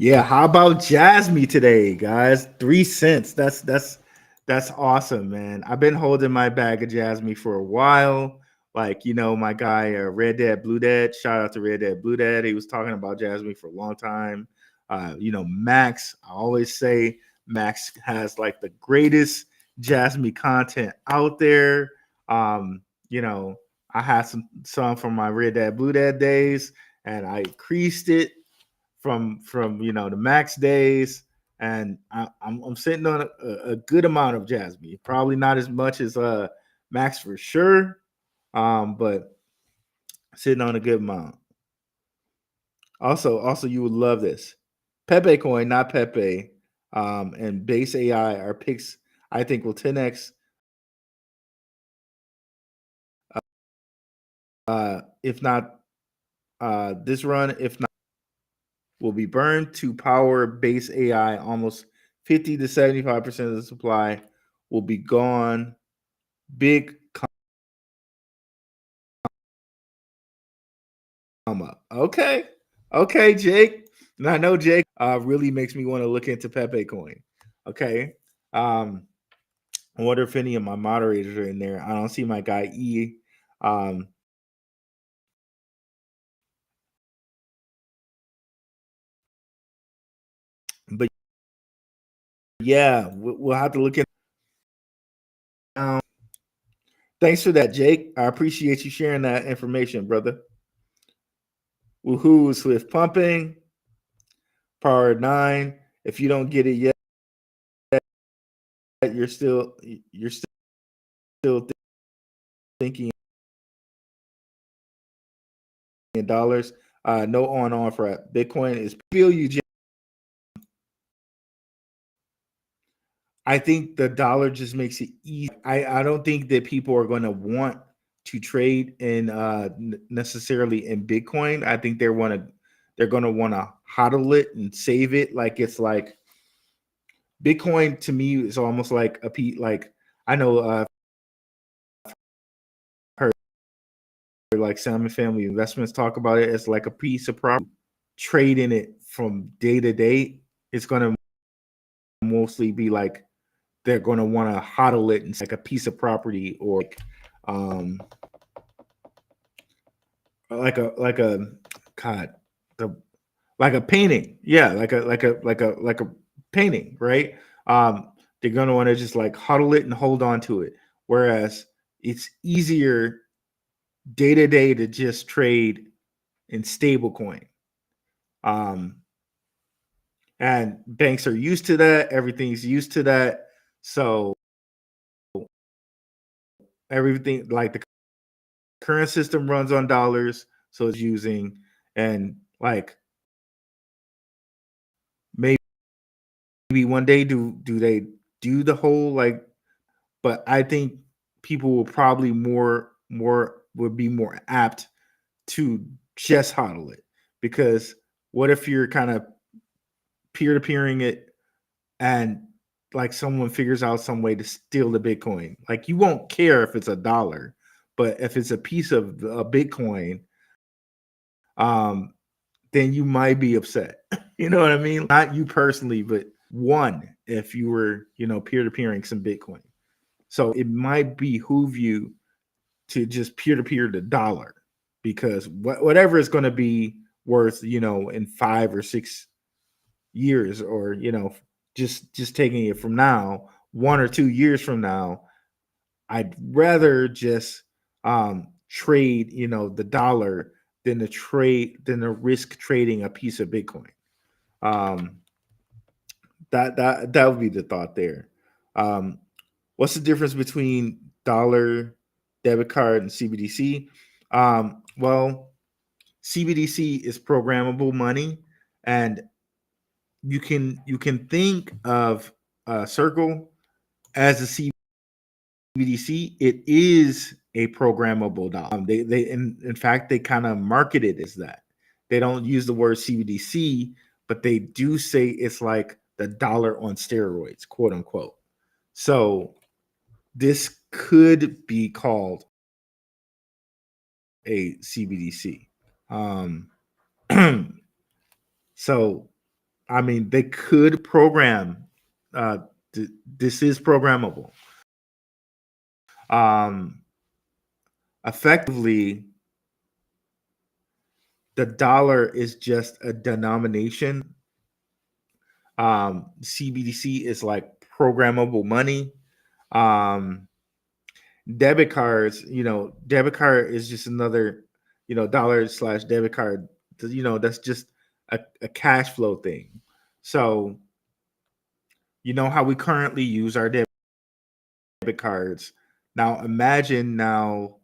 Yeah, how about Jasmine today, guys? 3 cents. That's awesome, man. I've been holding my bag of Jasmine for a while. Like, my guy Red Dad Blue Dad. Shout out to Red Dad Blue Dad. He was talking about Jasmine for a long time. Max. I always say Max has like the greatest Jasmine content out there. I had some from my Red Dad Blue Dad days, and I increased it from the max days, and I'm sitting on a good amount of Jasmine. Probably not as much as Max for sure, but sitting on a good amount. Also, you would love this. Pepe Coin, not Pepe, and Base AI are picks. I think will 10x. If not this run, if not, will be burned to power Base AI. Almost 50 to 75% of the supply will be gone. Big come up. Okay, Jake. And I know Jake really makes me want to look into Pepe Coin. Okay. I wonder if any of my moderators are in there. I don't see my guy E. But yeah, we'll have to look at. Thanks for that, Jake. I appreciate you sharing that information, brother. Woohoo! Swift pumping. Power 9. If you don't get it yet, you're still thinking in dollars. No on for Bitcoin is feel you. I think the dollar just makes it easy. I don't think that people are going to want to trade in necessarily in Bitcoin. I think they're going to want to hodl it and save it. Like it's like Bitcoin to me is almost like like I know heard like Salmon Family Investments talk about it as like a piece of property. Trading it from day to day, it's going to mostly be like they're going to want to hodl it and like a piece of property or like a god like a painting, yeah, like a painting, right? They're going to want to just like huddle it and hold on to it, whereas it's easier day to day to just trade in stablecoin. And banks are used to that, everything's used to that, so everything like the current system runs on dollars, so it's using, and like maybe one day do they do the whole like, but I think people will probably would be more apt to just hodl it, because what if you're kind of peer-to-peering it and like someone figures out some way to steal the Bitcoin? Like you won't care if it's $1, but if it's a piece of a Bitcoin, then you might be upset. You know what I mean? Not you personally, but one, if you were, peer-to-peering some Bitcoin. So it might behoove you to just peer-to-peer the dollar, because whatever it's going to be worth, in 5 or 6 years, or, just taking it from now, 1 or 2 years from now, I'd rather just trade, the dollar than the risk trading a piece of Bitcoin. That would be the thought there. What's the difference between dollar, debit card, and CBDC? Well, CBDC is programmable money, and you can think of Circle as a CBDC. It is a programmable dollar. They in fact they kind of market it as that. They don't use the word CBDC, but they do say it's like the dollar on steroids, quote unquote. So this could be called a CBDC. So I mean, they could program. This is programmable. Effectively, the dollar is just a denomination. CBDC is like programmable money. Debit cards, debit card is just another, dollar/debit card. That's just a cash flow thing. So, how we currently use our debit cards. Now, imagine now,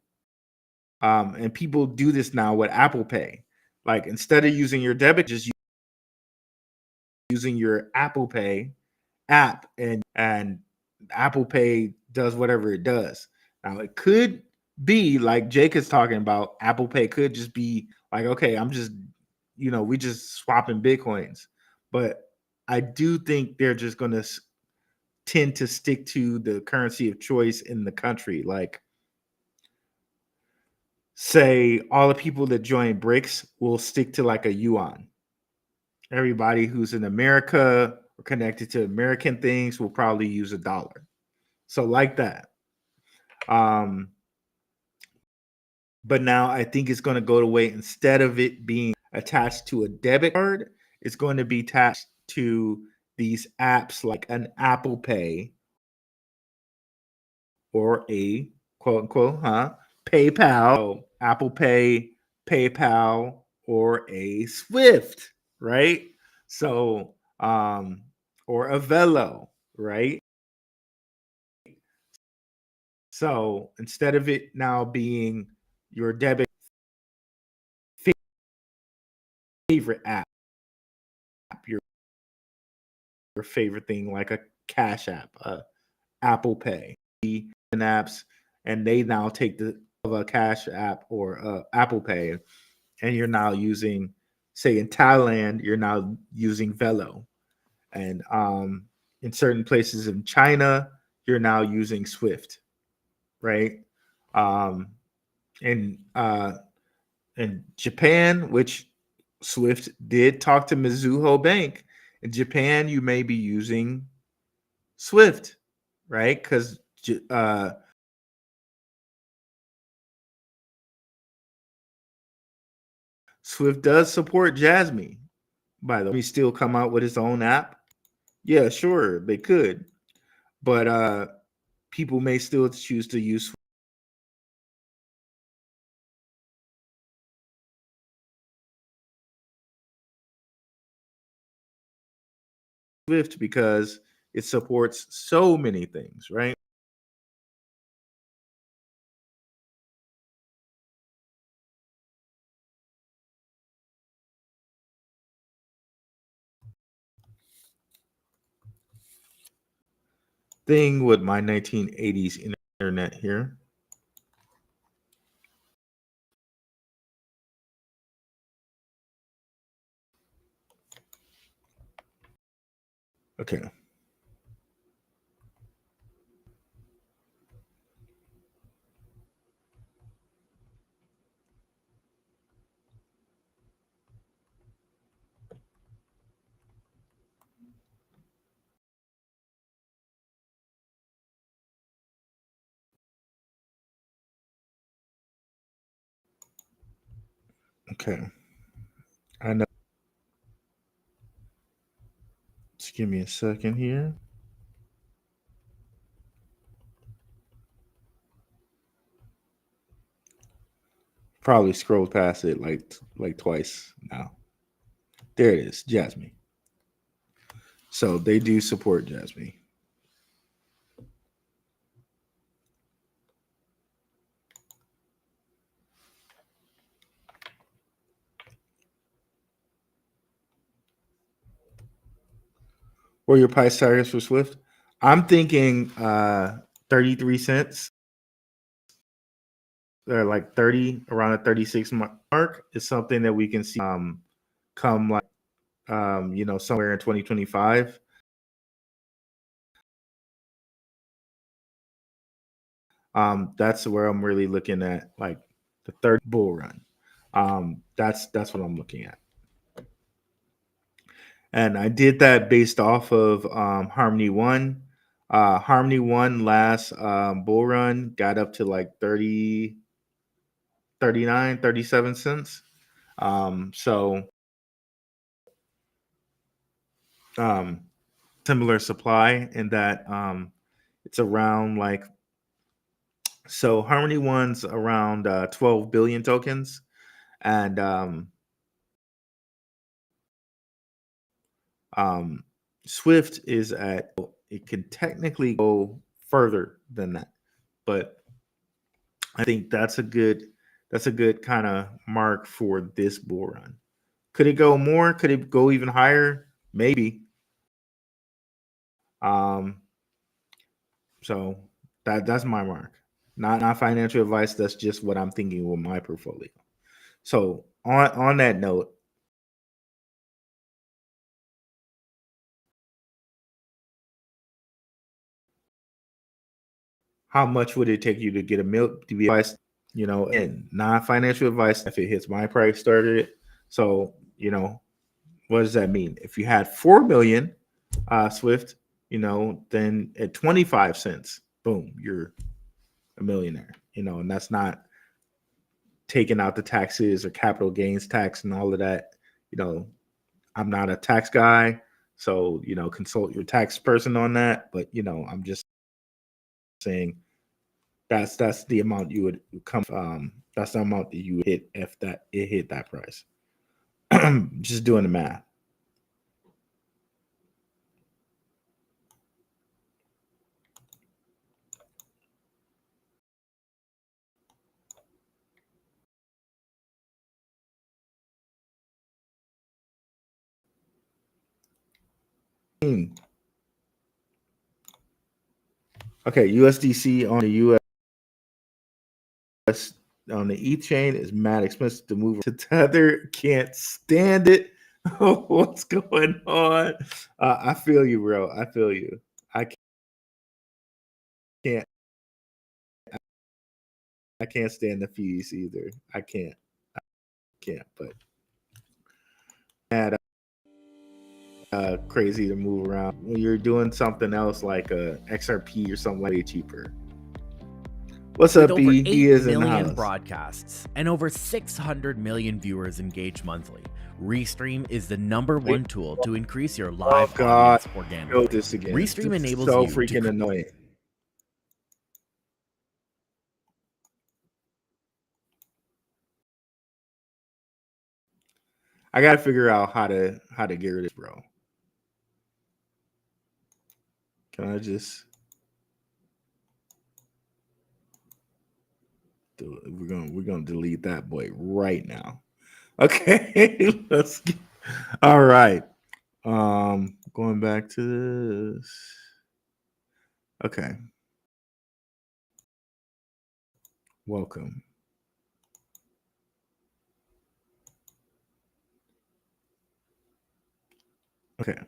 and people do this now with Apple Pay. Like instead of using your debit, just using your Apple Pay app, and Apple Pay does whatever it does. Now it could be like Jake is talking about. Apple Pay could just be like, okay, I'm just, we just swapping Bitcoins. But I do think they're just going to tend to stick to the currency of choice in the country. Like, say all the people that join BRICS will stick to like a yuan. Everybody who's in America or connected to American things will probably use a dollar. So like that. But now I think it's going to go away. Instead of it being attached to a debit card, it's going to be attached to these apps like an Apple Pay or a quote unquote, PayPal, Apple Pay, PayPal, or a SWIFT, right? So, or a Velo, right? So instead of it now being your debit favorite app, your favorite thing like a Cash App, Apple Pay, and apps, and they now take the of a Cash App or Apple Pay, and you're now using, say in Thailand, you're now using Velo, and in certain places in China, you're now using Swift, right? In Japan, which Swift did talk to Mizuho Bank. In Japan, you may be using Swift, right? Because Swift does support Jasmine. By the way, still come out with its own app. Yeah, sure, they could, but people may still choose to use Swift because it supports so many things, right? Thing with my 1980s internet here. Okay. Okay. I know. Just give me a second here. Probably scrolled past it like twice now. There it is, Jasmine. So they do support Jasmine. Or your price targets for Swift? I'm thinking 33 cents. Like 30, around a 36 mark is something that we can see come like somewhere in 2025. That's where I'm really looking at, like the third bull run. That's what I'm looking at. And I did that based off of Harmony One. Harmony One last bull run got up to like 30, 39, 37 cents. So similar supply in that it's around like, so Harmony One's around 12 billion tokens, and Swift is at, it can technically go further than that, but I think that's a good kind of mark for this bull run. Could it go more? Could it go even higher? Maybe. So that's my mark. Not financial advice. That's just what I'm thinking with my portfolio. So on that note, how much would it take you to get a milk to be advised? And non-financial advice. If it hits my price, started it. So what does that mean? If you had 4 million Swift, then at 25 cents, boom, you're a millionaire. And that's not taking out the taxes or capital gains tax and all of that. I'm not a tax guy, so consult your tax person on that. But I'm just saying that's the amount you would come. That's the amount that you would hit if it hit that price. Just doing the math. Okay, USDC on the US on the ETH chain is mad expensive to move to Tether. Can't stand it. What's going on? I feel you, bro. I feel you. I can't. I can't stand the fees either. I can't. But mad crazy to move around when you're doing something else like a XRP or something way cheaper. What's With up, over B? 8 He is in the million house. broadcasts and over 600 million viewers engaged monthly, Restream is the #1 tool to increase your live audience organically. This again. Restream enables so you freaking to annoying. I gotta figure out how to get rid of this, bro. Can I just do it? We're gonna delete that boy right now. Okay, let's get, all right. Going back to this. Okay. Welcome. Okay.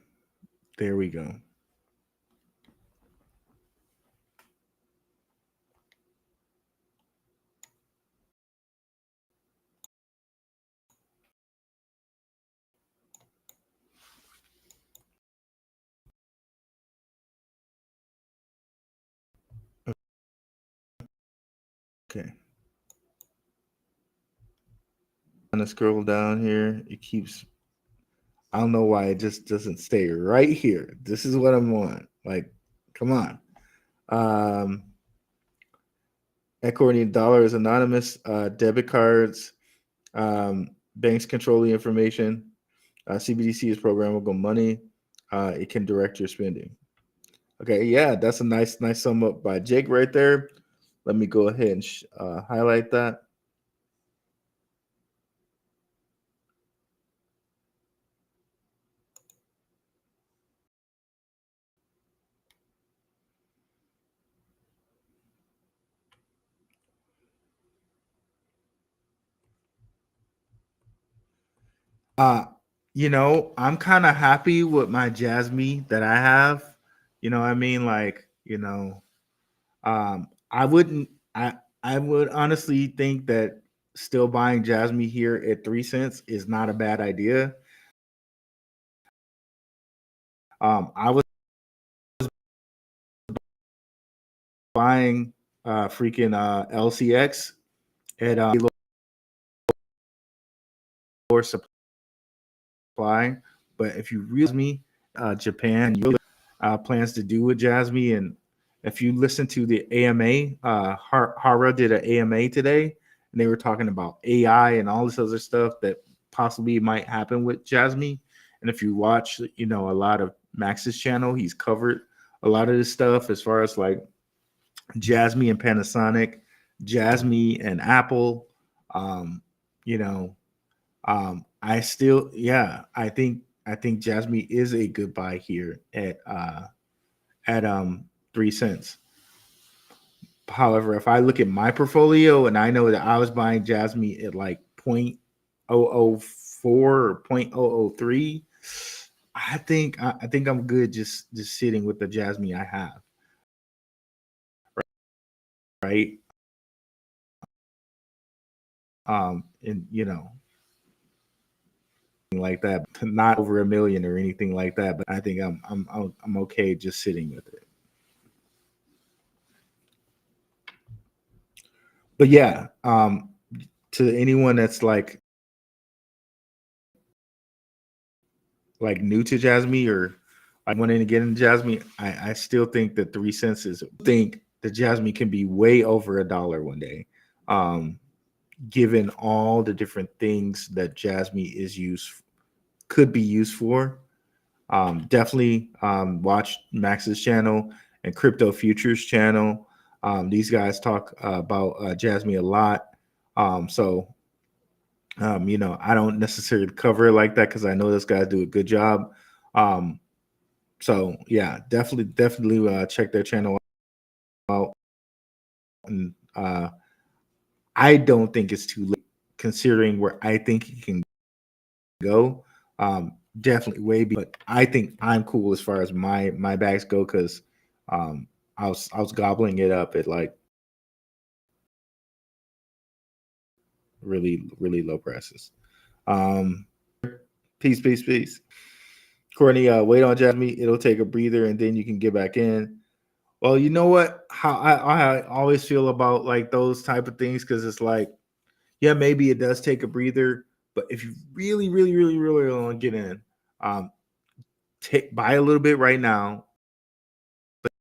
There we go. Okay. I'm gonna scroll down here. It keeps, I don't know why it just doesn't stay right here. This is what I'm on. Like, come on. According to dollars anonymous, debit cards, banks control the information. CBDC is programmable money. It can direct your spending. Okay, yeah, that's a nice sum up by Jake right there. Let me go ahead and highlight that. I'm kind of happy with my Jasmine that I have. You know what I mean? Like, I wouldn't I would honestly think that still buying Jasmine here at 3 cents is not a bad idea. I was buying freaking LCX at lower supply, but if you really me, Japan plans to do with Jasmine, and if you listen to the AMA, Hara did an AMA today, and they were talking about AI and all this other stuff that possibly might happen with Jasmine. And if you watch, a lot of Max's channel, he's covered a lot of this stuff as far as like Jasmine and Panasonic, Jasmine and Apple. You know, I still, yeah, I think Jasmine is a good buy here at 3 cents. However, if I look at my portfolio and I know that I was buying Jasmine at like 0.004 or 0.003, I think I'm good just sitting with the Jasmine I have. Right. And like that, not over $1 million or anything like that, but I think I'm okay just sitting with it. But yeah, to anyone that's like new to Jasmine or I wanting to get into Jasmine, I still think that 3 cents is think that Jasmine can be way over $1 one day. Given all the different things that Jasmine could be used for. Definitely watch Max's channel and Crypto Futures channel. These guys talk about Jasmine a lot. So I don't necessarily cover it like that because I know those guys do a good job. So yeah, definitely check their channel out. And I don't think it's too late considering where I think it can go. Definitely way, but I think I'm cool as far as my bags go because I was gobbling it up at like really low prices. Peace. Courtney, wait on Jasmine. It'll take a breather and then you can get back in. Well, you know what? How I always feel about like those type of things because it's like, yeah, maybe it does take a breather, but if you really want to get in, buy a little bit right now, but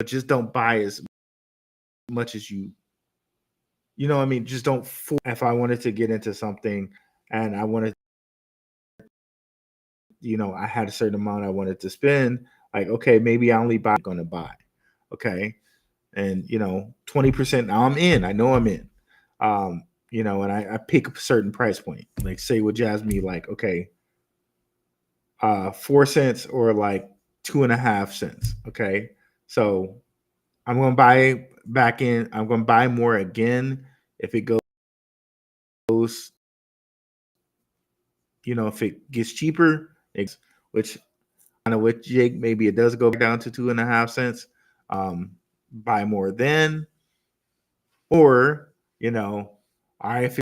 just don't buy as much as you know what I mean? Just don't if I wanted to get into something and I wanted, I had a certain amount I wanted to spend, like, okay, maybe I only gonna buy. Okay. And 20% now I'm in. I know I'm in. And I pick a certain price point. Like say with Jasmine, like, okay, 4 cents or like 2.5 cents. Okay. So I'm gonna buy back in. I'm gonna buy more again if it goes, if it gets cheaper, which kind of with Jake, maybe it does go down to 2.5 cents. Buy more then, or if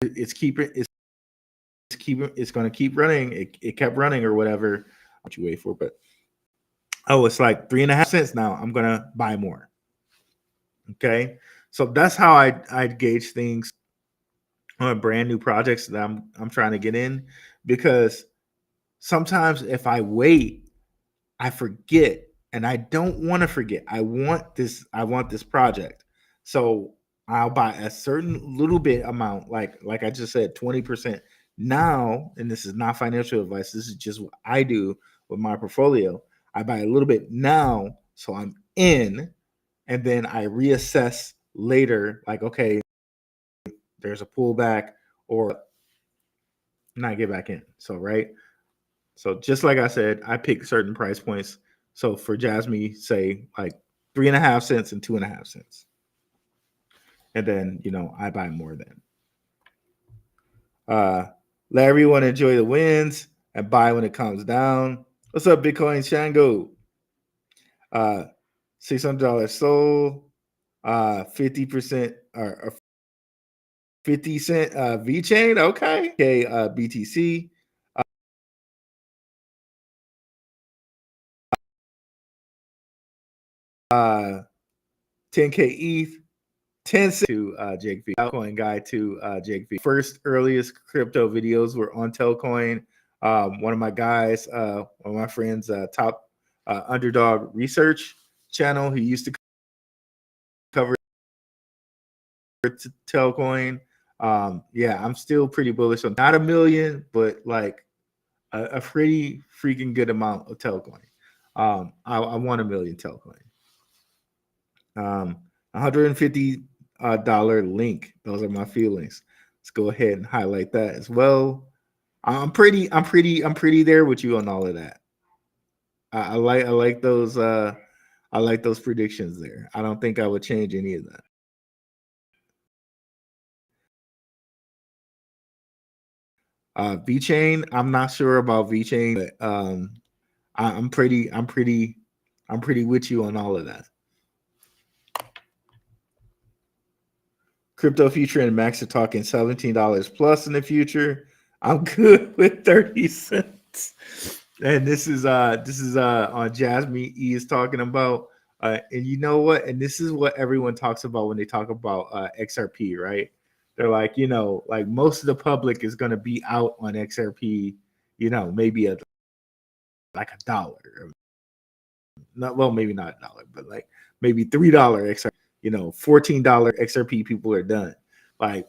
it's going to keep running. It kept running or whatever. What you wait for, but it's like 3.5 cents now. I'm gonna buy more. Okay, so that's how I gauge things on brand new projects that I'm trying to get in, because sometimes if I wait, I forget, and I don't want to forget. I want this project, so I'll buy a certain little bit amount, like I just said, 20% now. And this is not financial advice. This is just what I do with my portfolio. I buy a little bit now, so I'm in, and then I reassess later. Like, okay, there's a pullback, or not get back in. So right. So just like I said, I pick certain price points. So for Jasmine, say like 3.5 cents and 2.5 cents. And then, I buy more then. Let everyone enjoy the wins and buy when it comes down. What's up, Bitcoin Shango? $600 sold, 50% or 50 cent VeChain. Okay. BTC. 10K ETH, 10 cents to Jake V. Telcoin guy to Jake V. First earliest crypto videos were on Telcoin. One of my guys, one of my friends, top underdog research channel, he used to cover Telcoin. Yeah, I'm still pretty bullish on not a million, but like a pretty freaking good amount of Telcoin. I want a million Telcoin. $150 link. Those are my feelings. Let's go ahead and highlight that as well. I'm pretty there with you on all of that. I like those predictions there. I don't think I would change any of that. VeChain, I'm not sure about VeChain, but I'm pretty with you on all of that. Crypto Future and Max are talking $17 plus in the future. I'm good with 30 cents. And this is on Jasmine E is talking about. And you know what? And this is what everyone talks about when they talk about XRP, right? They're like, like most of the public is going to be out on XRP, maybe like $1. Well, maybe not $1, but like maybe $3 XRP. $14 XRP people are done. Like,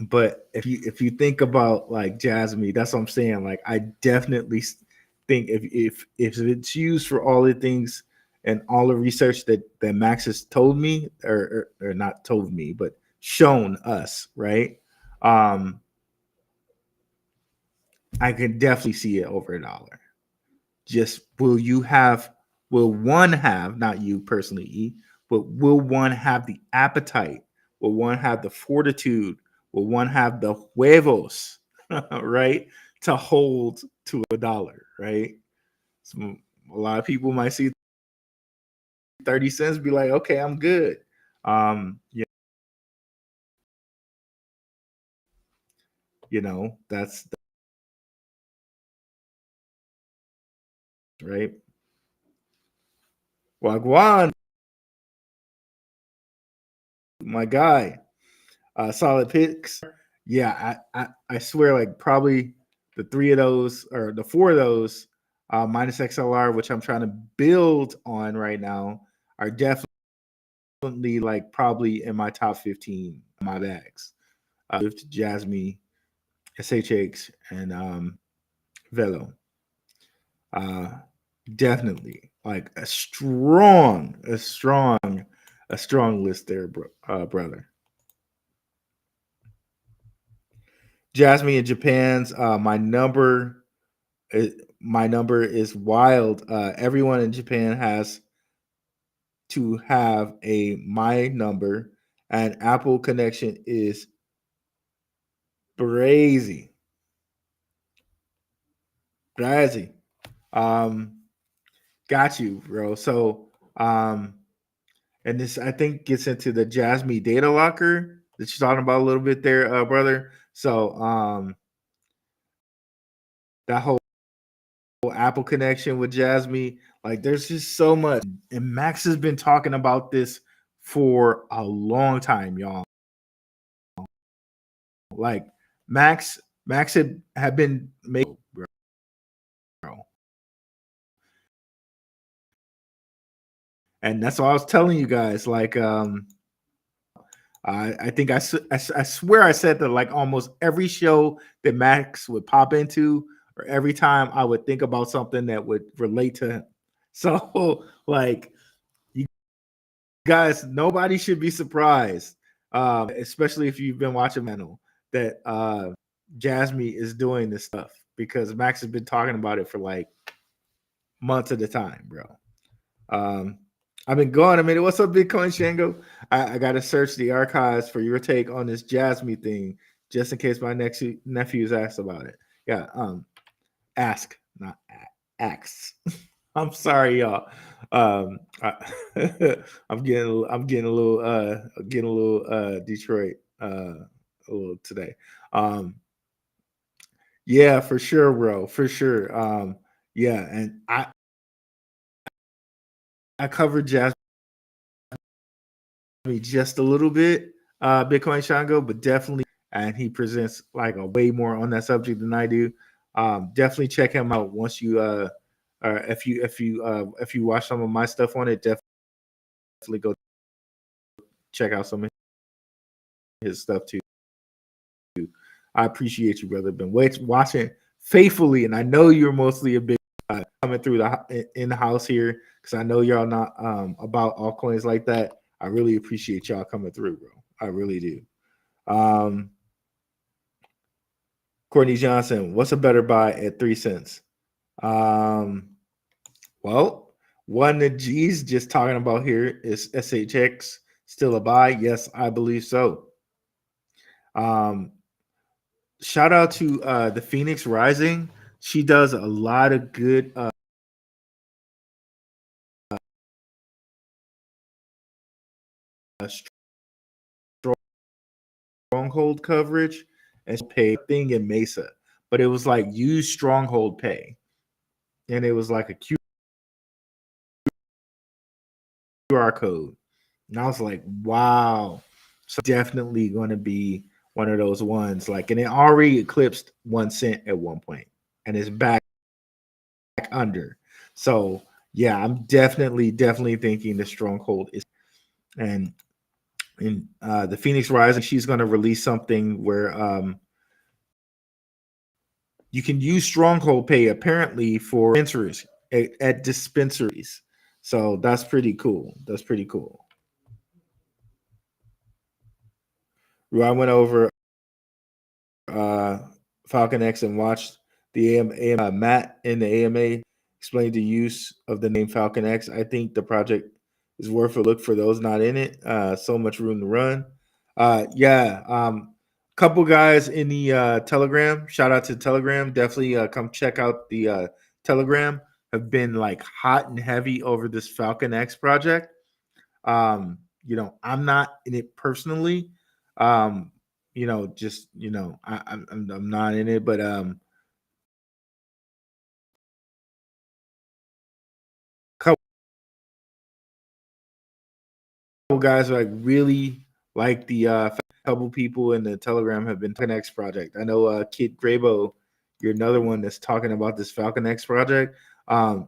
but if you think about like Jasmine, that's what I'm saying. Like, I definitely think if it's used for all the things and all the research that Max has told me, or not told me, but shown us, right? I could definitely see it over $1. Just will one have, not you personally, E, but will one have the appetite? Will one have the fortitude? Will one have the huevos, right, to hold to $1, right? So a lot of people might see 30 cents, be like, okay, I'm good. That's right. Wagwan, my guy. Solid picks. Yeah, I swear, like probably the 3 of those or the 4 of those minus XLR, which I'm trying to build on right now, are definitely like probably in my top 15 of my bags. Jasmine, SHX, and Velo. Definitely like a strong list there, brother. Jasmine in Japan's my number is wild. Everyone in Japan has to have a my number, and Apple connection is crazy. Got you, bro. So and this I think gets into the Jasmine data locker that you're talking about a little bit there, brother. So that whole Apple connection with Jasmine, like there's just so much. And Max has been talking about this for a long time, y'all. Like Max had been making, bro. And that's what I was telling you guys. Like, I think I swear I said that like almost every show that Max would pop into, or every time I would think about something that would relate to him. So like, you guys, nobody should be surprised, especially if you've been watching Mental, that Jasmine is doing this stuff, because Max has been talking about it for like months at a time, bro. I've been going a minute. What's up, Bitcoin Shango? I got to search the archives for your take on this Jasmine thing, just in case my next nephews ask about it. Yeah, ask, not ask. I'm sorry, y'all. I'm getting a little Detroit a little today. Yeah, for sure, bro, for sure. Yeah, and I covered Jasmine just a little bit, Bitcoin Shango, but definitely, and he presents like a way more on that subject than I do. Definitely check him out once you if you watch some of my stuff on it. Definitely go check out some of his stuff too. I appreciate you, brother. Been watching faithfully, and I know you're mostly a big coming through the in the house here because I know y'all not about altcoins like that. I really appreciate y'all coming through, bro. I really do. Courtney Johnson, what's a better buy at 3 cents? Well, one that G's just talking about here is SHX still a buy? Yes, I believe so. Shout out to the Phoenix Rising. She does a lot of good stronghold coverage and pay thing in Mesa, but it was like use stronghold pay, and it was like a QR code, and I was like, wow, so definitely going to be one of those ones like, and it already eclipsed 1 cent at one point, and it's back under. So yeah, I'm definitely thinking the stronghold is, and in the Phoenix Rising, she's going to release something where you can use stronghold pay apparently for dispensaries at dispensaries. So that's pretty cool. That's pretty cool. I went over Falcon X and watched the Matt in the AMA explained the use of the name Falcon X. I think the project is worth a look for those not in it. So much room to run. Couple guys in the Telegram. Shout out to Telegram. Definitely come check out the Telegram. Have been like hot and heavy over this Falcon X project. I'm not in it personally. I'm not in it, but couple guys like really like the couple people in the Telegram have been talking X project. I know Kid Grabo, you're another one that's talking about this Falcon X project. I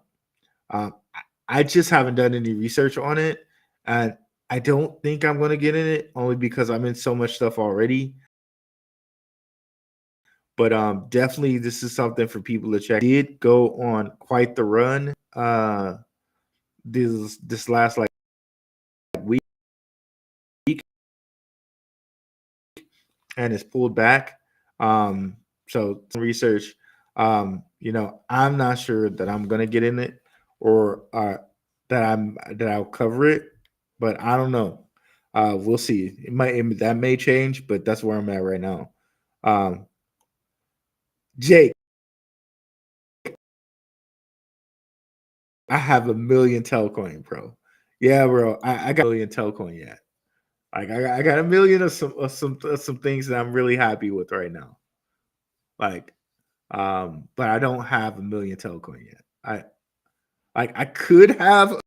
just haven't done any research on it, and I don't think I'm going to get in it only because I'm in so much stuff already. But definitely this is something for people to check. Did go on quite the run this last like week, and it's pulled back. So research. I'm not sure that I'm gonna get in it or that I'll cover it, but I don't know. We'll see. That may change, but that's where I'm at right now. Jake, I have 1 million Telcoin, bro. Yeah, bro. I got 1 million Telcoin yet. Like I got 1 million of some things that I'm really happy with right now. Like, but I don't have 1 million Telcoin yet. I could have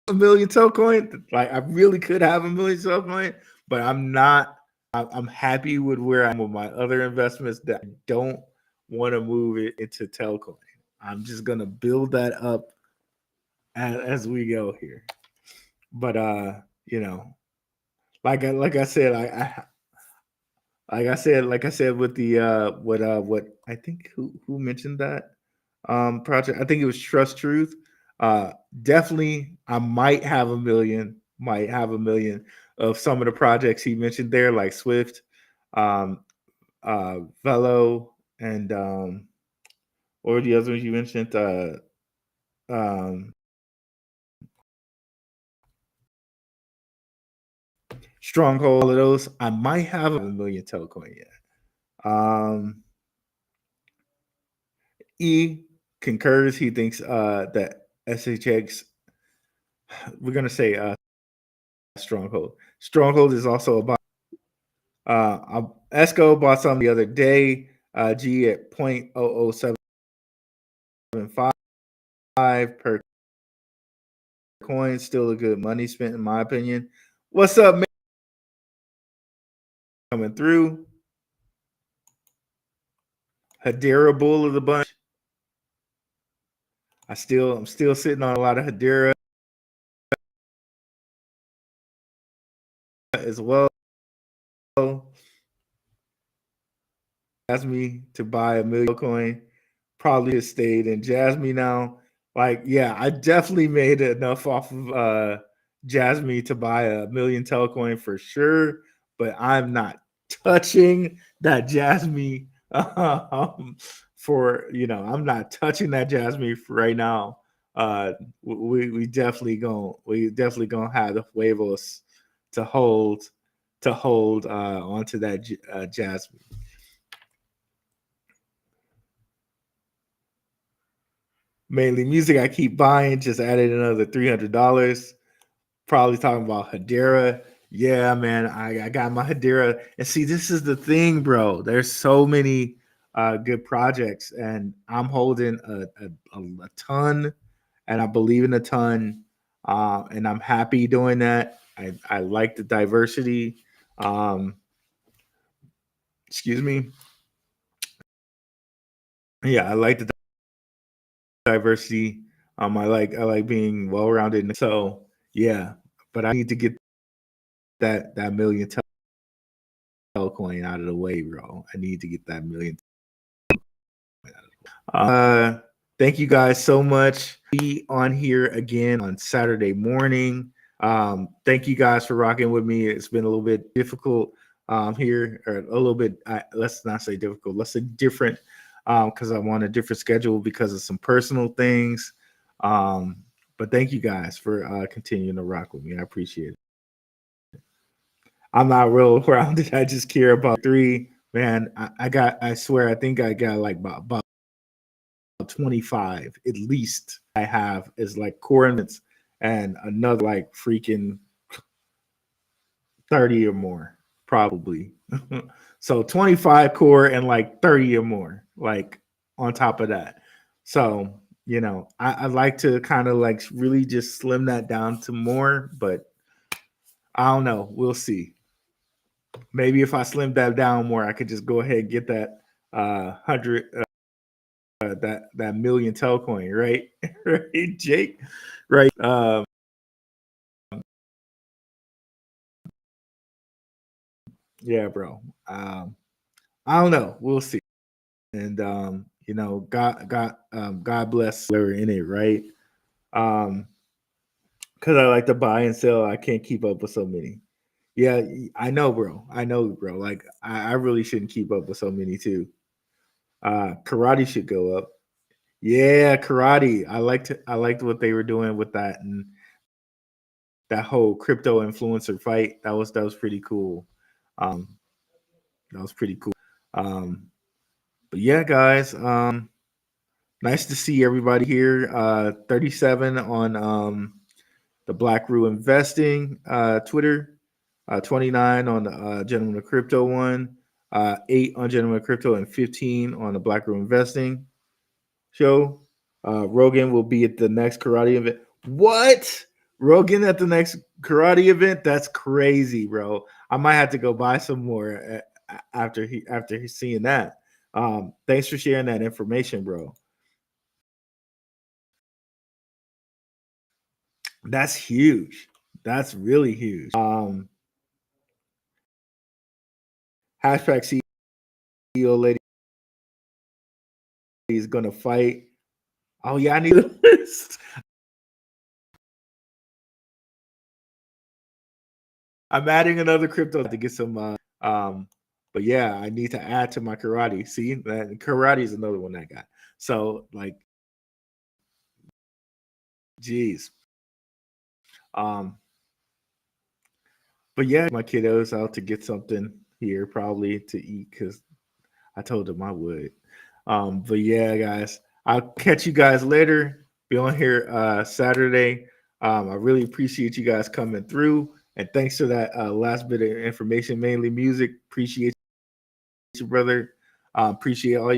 1 million Telcoin. Like I really could have 1 million Telcoin, but I'm not. I'm happy with where I'm with my other investments that I don't want to move it into Telcoin. I'm just gonna build that up as we go here. But like I said, like I said with the what I think who mentioned that project. I think it was Trust Truth. Definitely, I might have 1 million. Might have 1 million of some of the projects he mentioned there, like Swift, Velo, and what were the other ones you mentioned? Um, Stronghold, all of those. I might have 1 million Telcoin yet. E concurs. He thinks that SHX, we're gonna say Stronghold. Stronghold is also about Esco bought some the other day. G at 0.0075 per coin, still a good money spent in my opinion. What's up, man? Coming through. Hedera bull of the bunch. I'm still sitting on a lot of Hedera as well. Asked me to buy a million coin. Probably just stayed in Jasmine now. Like, yeah, I definitely made enough off of Jasmine to buy a million Telcoin for sure, but I'm not touching that Jasmine I'm not touching that Jasmine for right now. We definitely gonna have the huevos to hold onto that Jasmine. Mainly music I keep buying, just added another $300. Probably talking about Hedera. Yeah, man, I got my Hedera. And see, this is the thing, bro. There's so many good projects, and I'm holding a ton, and I believe in a ton, and I'm happy doing that. I like the diversity. Excuse me. Yeah, I like the diversity. I like being well rounded. So yeah, but I need to get that million coin out of the way, bro. I need to get that million. Thank you guys so much. Be on here again on Saturday morning. Thank you guys for rocking with me. It's been a little bit difficult here, or a little bit. Let's not say difficult. Let's say different, because I'm on a different schedule because of some personal things. But thank you guys for continuing to rock with me. I appreciate it. I'm not real rounded. I just care about three. Man, I swear, I think I got like about 25 at least. I have is like core elements and another like freaking 30 or more, probably. So 25 core and like 30 or more, like on top of that. So, I like to kind of like really just slim that down to more, but I don't know. We'll see. Maybe if I slim that down more, I could just go ahead and get that 100 that million Telcoin, right? Right, Jake? Right. Yeah, bro. I don't know. We'll see. And God bless whoever in it, right? Because I like to buy and sell. I can't keep up with so many. Yeah, I know, bro. Like I really shouldn't keep up with so many too. Karate should go up. Yeah, karate. I liked what they were doing with that and that whole crypto influencer fight. That was pretty cool. Um, that was pretty cool. But yeah, guys. Nice to see everybody here. 37 on the Black Roo Investing Twitter. 29 on the Gentleman of Crypto one. 8 on Gentleman of Crypto and 15 on the Black Roo Investing show. Rogan will be at the next karate event. What? Rogan at the next karate event? That's crazy, bro. I might have to go buy some more after he's seeing that. Thanks for sharing that information, bro. That's huge. That's really huge. Hashtag CEO lady is gonna fight. Oh yeah, I need a list. I'm adding another crypto to get some. But yeah, I need to add to my karate. See, that karate is another one I got. So like, geez. But yeah, my kiddos out to get something here probably to eat because I told them I would. But yeah, guys, I'll catch you guys later. Be on here Saturday. I really appreciate you guys coming through. And thanks for that last bit of information, mainly music. Appreciate you, brother. Appreciate all you.